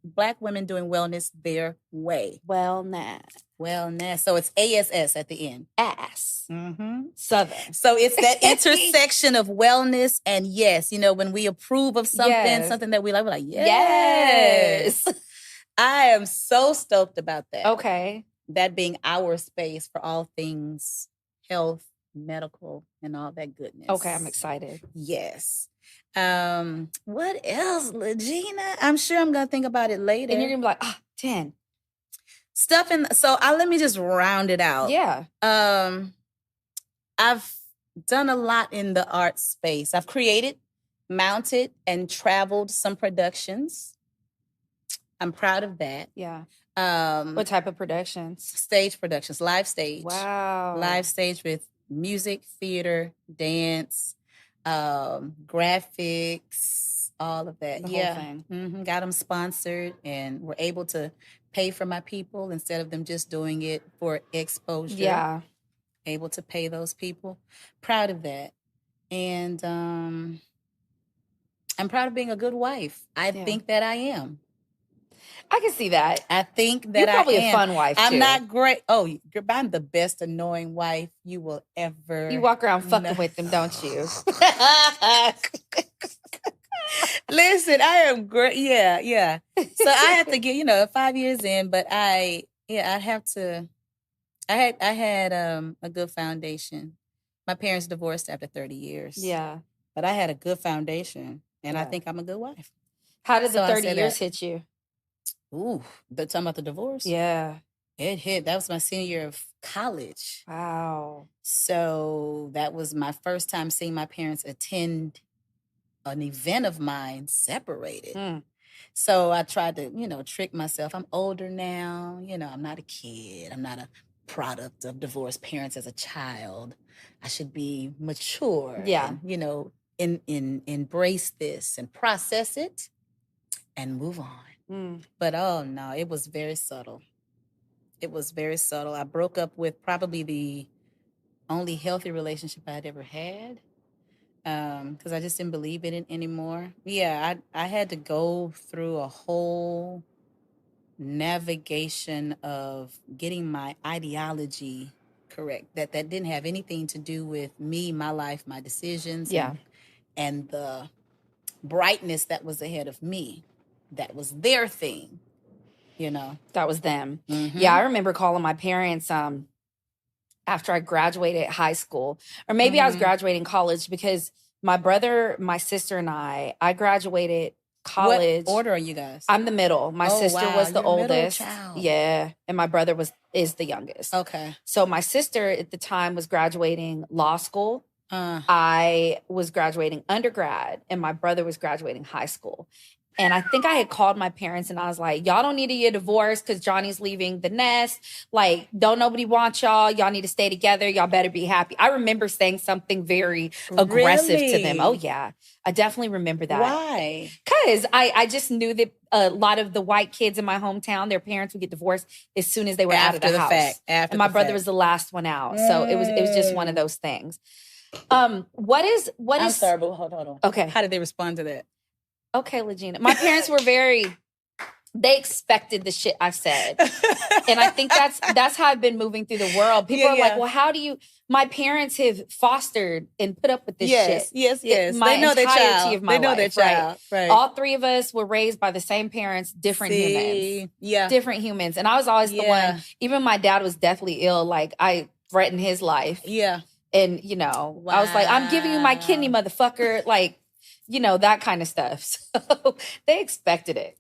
Black women doing wellness their way. Wellness. So it's ASS at the end. Ass. Mm-hmm. Southern. So it's that intersection of wellness and yes. When we approve of something, something that we like, we're like, yes. I am so stoked about that. Okay. That being our space for all things health, medical, and all that goodness. Okay, I'm excited. Yes. What else, LaGina? I'm sure I'm going to think about it later. And you're going to be like, 10. Stuff let me just round it out. Yeah. I've done a lot in the art space. I've created, mounted, and traveled some productions. I'm proud of that. Yeah. What type of productions? Stage productions, live stage. Wow. Live stage with music, theater, dance, graphics, all of that. The whole thing. Mm-hmm. Got them sponsored and were able to pay for my people instead of them just doing it for exposure. Yeah. Able to pay those people. Proud of that. And I'm proud of being a good wife. I think that I am. I can see that. I think that You're probably I am. a fun wife, I'm too. not great. Oh, I'm the best annoying wife you will ever. You walk around fucking with them, don't you? Listen, I am great. Yeah. So I have to get, 5 years in, but I have to. I had a good foundation. My parents divorced after 30 years. Yeah. But I had a good foundation, and I Yeah. think I'm a good wife. How did the 30 years hit you? Ooh, they're talking about the divorce? Yeah. It hit. That was my senior year of college. Wow. So that was my first time seeing my parents attend an event of mine separated. So I tried to, trick myself. I'm older now. I'm not a kid. I'm not a product of divorced parents as a child. I should be mature. Yeah. And, embrace this and process it and move on. But oh no, it was very subtle. It was very subtle. I broke up with probably the only healthy relationship I'd ever had. Because I just didn't believe in it anymore. Yeah, I had to go through a whole navigation of getting my ideology correct. That didn't have anything to do with me, my life, my decisions. Yeah. And the brightness that was ahead of me. That was their thing, That was them. Mm-hmm. Yeah, I remember calling my parents after I graduated high school. Or maybe I was graduating college because my brother, my sister, and I graduated college. What order are you guys? I'm the middle. My sister was the oldest. Child. Yeah. And my brother is the youngest. Okay. So my sister at the time was graduating law school. I was graduating undergrad, and my brother was graduating high school. And I think I had called my parents and I was like, y'all don't need to get divorced because Johnny's leaving the nest. Like, don't nobody want y'all. Y'all need to stay together. Y'all better be happy. I remember saying something very aggressive to them. Oh, yeah. I definitely remember that. Why? Because I just knew that a lot of the white kids in my hometown, their parents would get divorced as soon as they were out of the house. And my brother was the last one out. So it was just one of those things. What is I'm sorry, but hold on. Okay. How did they respond to that? Okay, LaGina. My parents were they expected the shit I said. And I think that's how I've been moving through the world. People are like, well, how do you, my parents have fostered and put up with this shit. Yes. My they know their child. Of my they know life, their child. Right. All three of us were raised by the same parents, different humans. Yeah. Different humans. And I was always the one, even my dad was deathly ill. Like, I threatened his life. Yeah. And, I was like, I'm giving you my kidney, motherfucker. Like, that kind of stuff. So they expected it.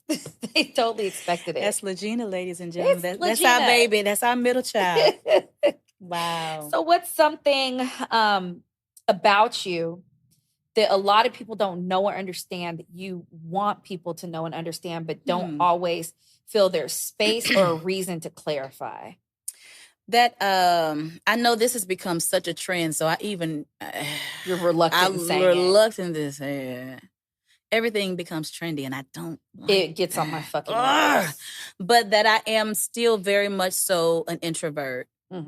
They totally expected it. That's LaGina, ladies and gentlemen. That's our baby. That's our middle child. Wow. So what's something about you that a lot of people don't know or understand that you want people to know and understand, but don't always feel there's space or a reason to clarify? That I know this has become such a trend, so I even you're reluctant to say reluctant to say it. Everything becomes trendy, and I don't. It gets on my fucking nerves. But that I am still very much so an introvert. There's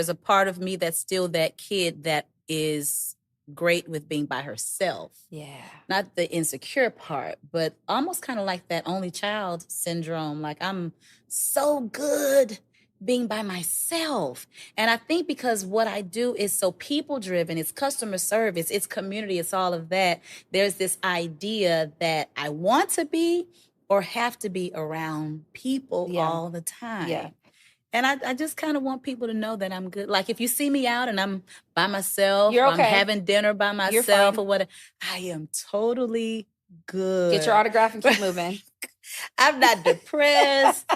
a part of me that's still that kid that is great with being by herself. Yeah. Not the insecure part, but almost kind of like that only child syndrome. Like, I'm so good being by myself. And I think because what I do is so people driven, it's customer service, it's community, it's all of that. There's this idea that I want to be or have to be around people all the time. Yeah. And I just kind of want people to know that I'm good. Like, if you see me out and I'm by myself, You're okay. I'm having dinner by myself or whatever, I am totally good. Get your autograph and keep moving. I'm not depressed.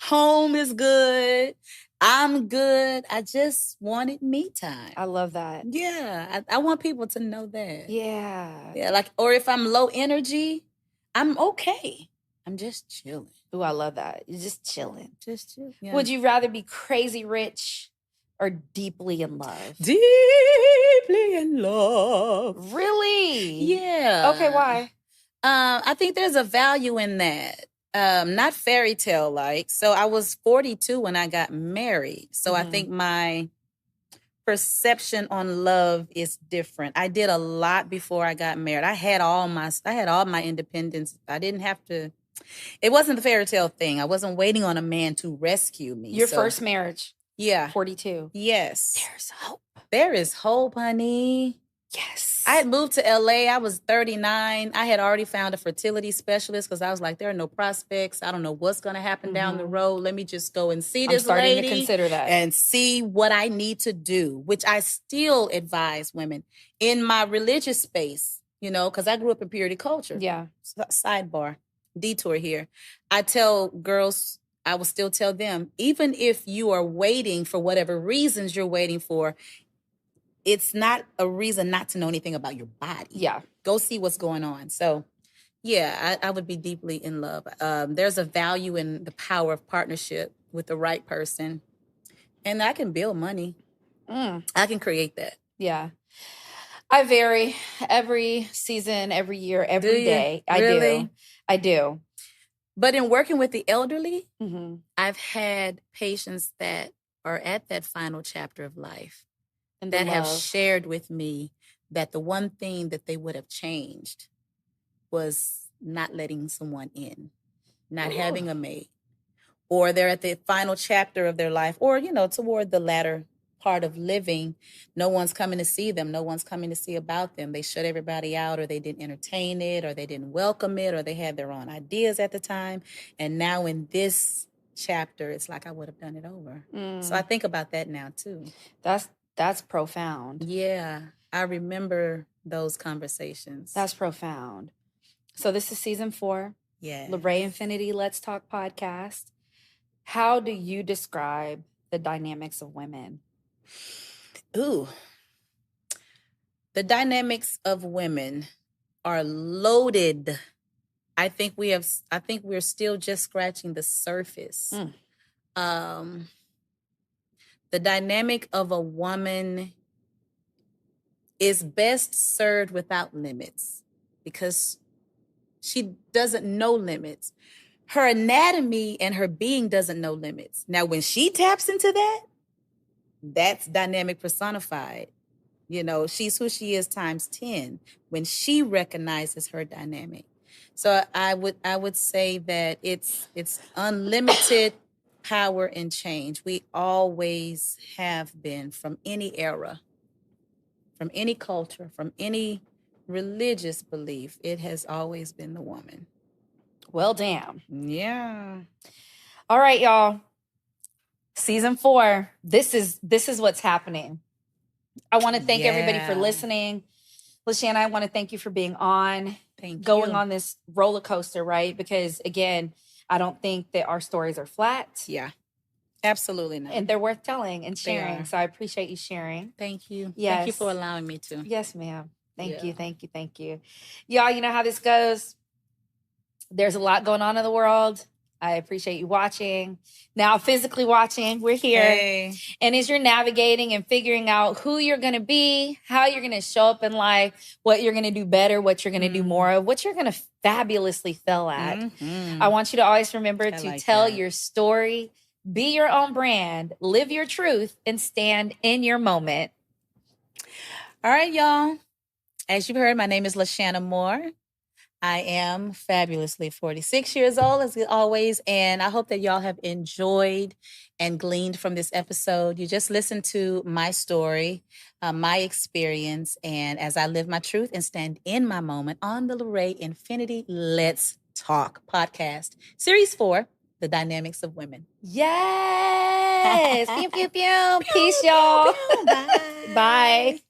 Home is good. I'm good. I just wanted me time. I love that. Yeah. I want people to know that. Yeah. Yeah. Like, or if I'm low energy, I'm okay. I'm just chilling. Ooh, I love that. You're just chilling. Just chill. Yeah. Would you rather be crazy rich or deeply in love? Deeply in love. Really? Yeah. Okay, why? I think there's a value in that. Not fairy tale like. So I was 42 when I got married. So I think my perception on love is different. I did a lot before I got married. I had all my independence. I didn't have to. It wasn't the fairy tale thing. I wasn't waiting on a man to rescue me. Your first marriage. Yeah. 42. Yes. There's hope. There is hope, honey. Yes. I had moved to LA. I was 39. I had already found a fertility specialist because I was like, there are no prospects. I don't know what's going to happen down the road. Let me just go and see this lady. I'm starting to consider that. And see what I need to do, which I still advise women in my religious space, because I grew up in purity culture. Yeah. Sidebar, detour here. I tell girls, I will still tell them, even if you are waiting for whatever reasons you're waiting for, it's not a reason not to know anything about your body. Yeah. Go see what's going on. So, yeah, I would be deeply in love. There's a value in the power of partnership with the right person. And I can build money. I can create that. Yeah. I vary every season, every year, every day. Really? I do. But in working with the elderly, I've had patients that are at that final chapter of life and that have shared with me that the one thing that they would have changed was not letting someone in, not having a mate, or they're at the final chapter of their life, or, toward the latter part of living. No one's coming to see them. No one's coming to see about them. They shut everybody out, or they didn't entertain it, or they didn't welcome it, or they had their own ideas at the time. And now in this chapter, it's like I would have done it over. So I think about that now too. That's profound. Yeah. I remember those conversations. That's profound. So this is season 4. Yeah. LaRae Infinity Let's Talk podcast. How do you describe the dynamics of women? Ooh. The dynamics of women are loaded. I think we're still just scratching the surface. The dynamic of a woman is best served without limits because she doesn't know limits. Her anatomy and her being doesn't know limits. Now, when she taps into that, that's dynamic personified. She's who she is times 10 when she recognizes her dynamic. So I would say that it's unlimited power and change. We always have been, from any era, from any culture, from any religious belief. It has always been the woman. Well, damn. Yeah. All right, y'all. Season 4. This is what's happening. I want to thank everybody for listening. LaShanna, I want to thank you for being on. Going on this roller coaster, right? Because again, I don't think that our stories are flat. Yeah. Absolutely not. And they're worth telling and sharing. So I appreciate you sharing. Thank you. Yes. Thank you for allowing me to. Yes, ma'am. Thank you. Y'all, you know how this goes. There's a lot going on in the world. I appreciate you watching. Now, physically watching, we're here. Hey. And as you're navigating and figuring out who you're going to be, how you're going to show up in life, what you're going to do better, what you're going to do more of, what you're going to fabulously fail at. I want you to always remember to tell your story, be your own brand, live your truth, and stand in your moment. All right, y'all. As you've heard, my name is LaShanna Moore. I am fabulously 46 years old, as always, and I hope that y'all have enjoyed and gleaned from this episode. You just listened to my story, my experience, and as I live my truth and stand in my moment on the LaRae Infinity Let's Talk podcast, Series 4, The Dynamics of Women. Yes! Pew, pew, pew. Peace, y'all. Bye. Bye.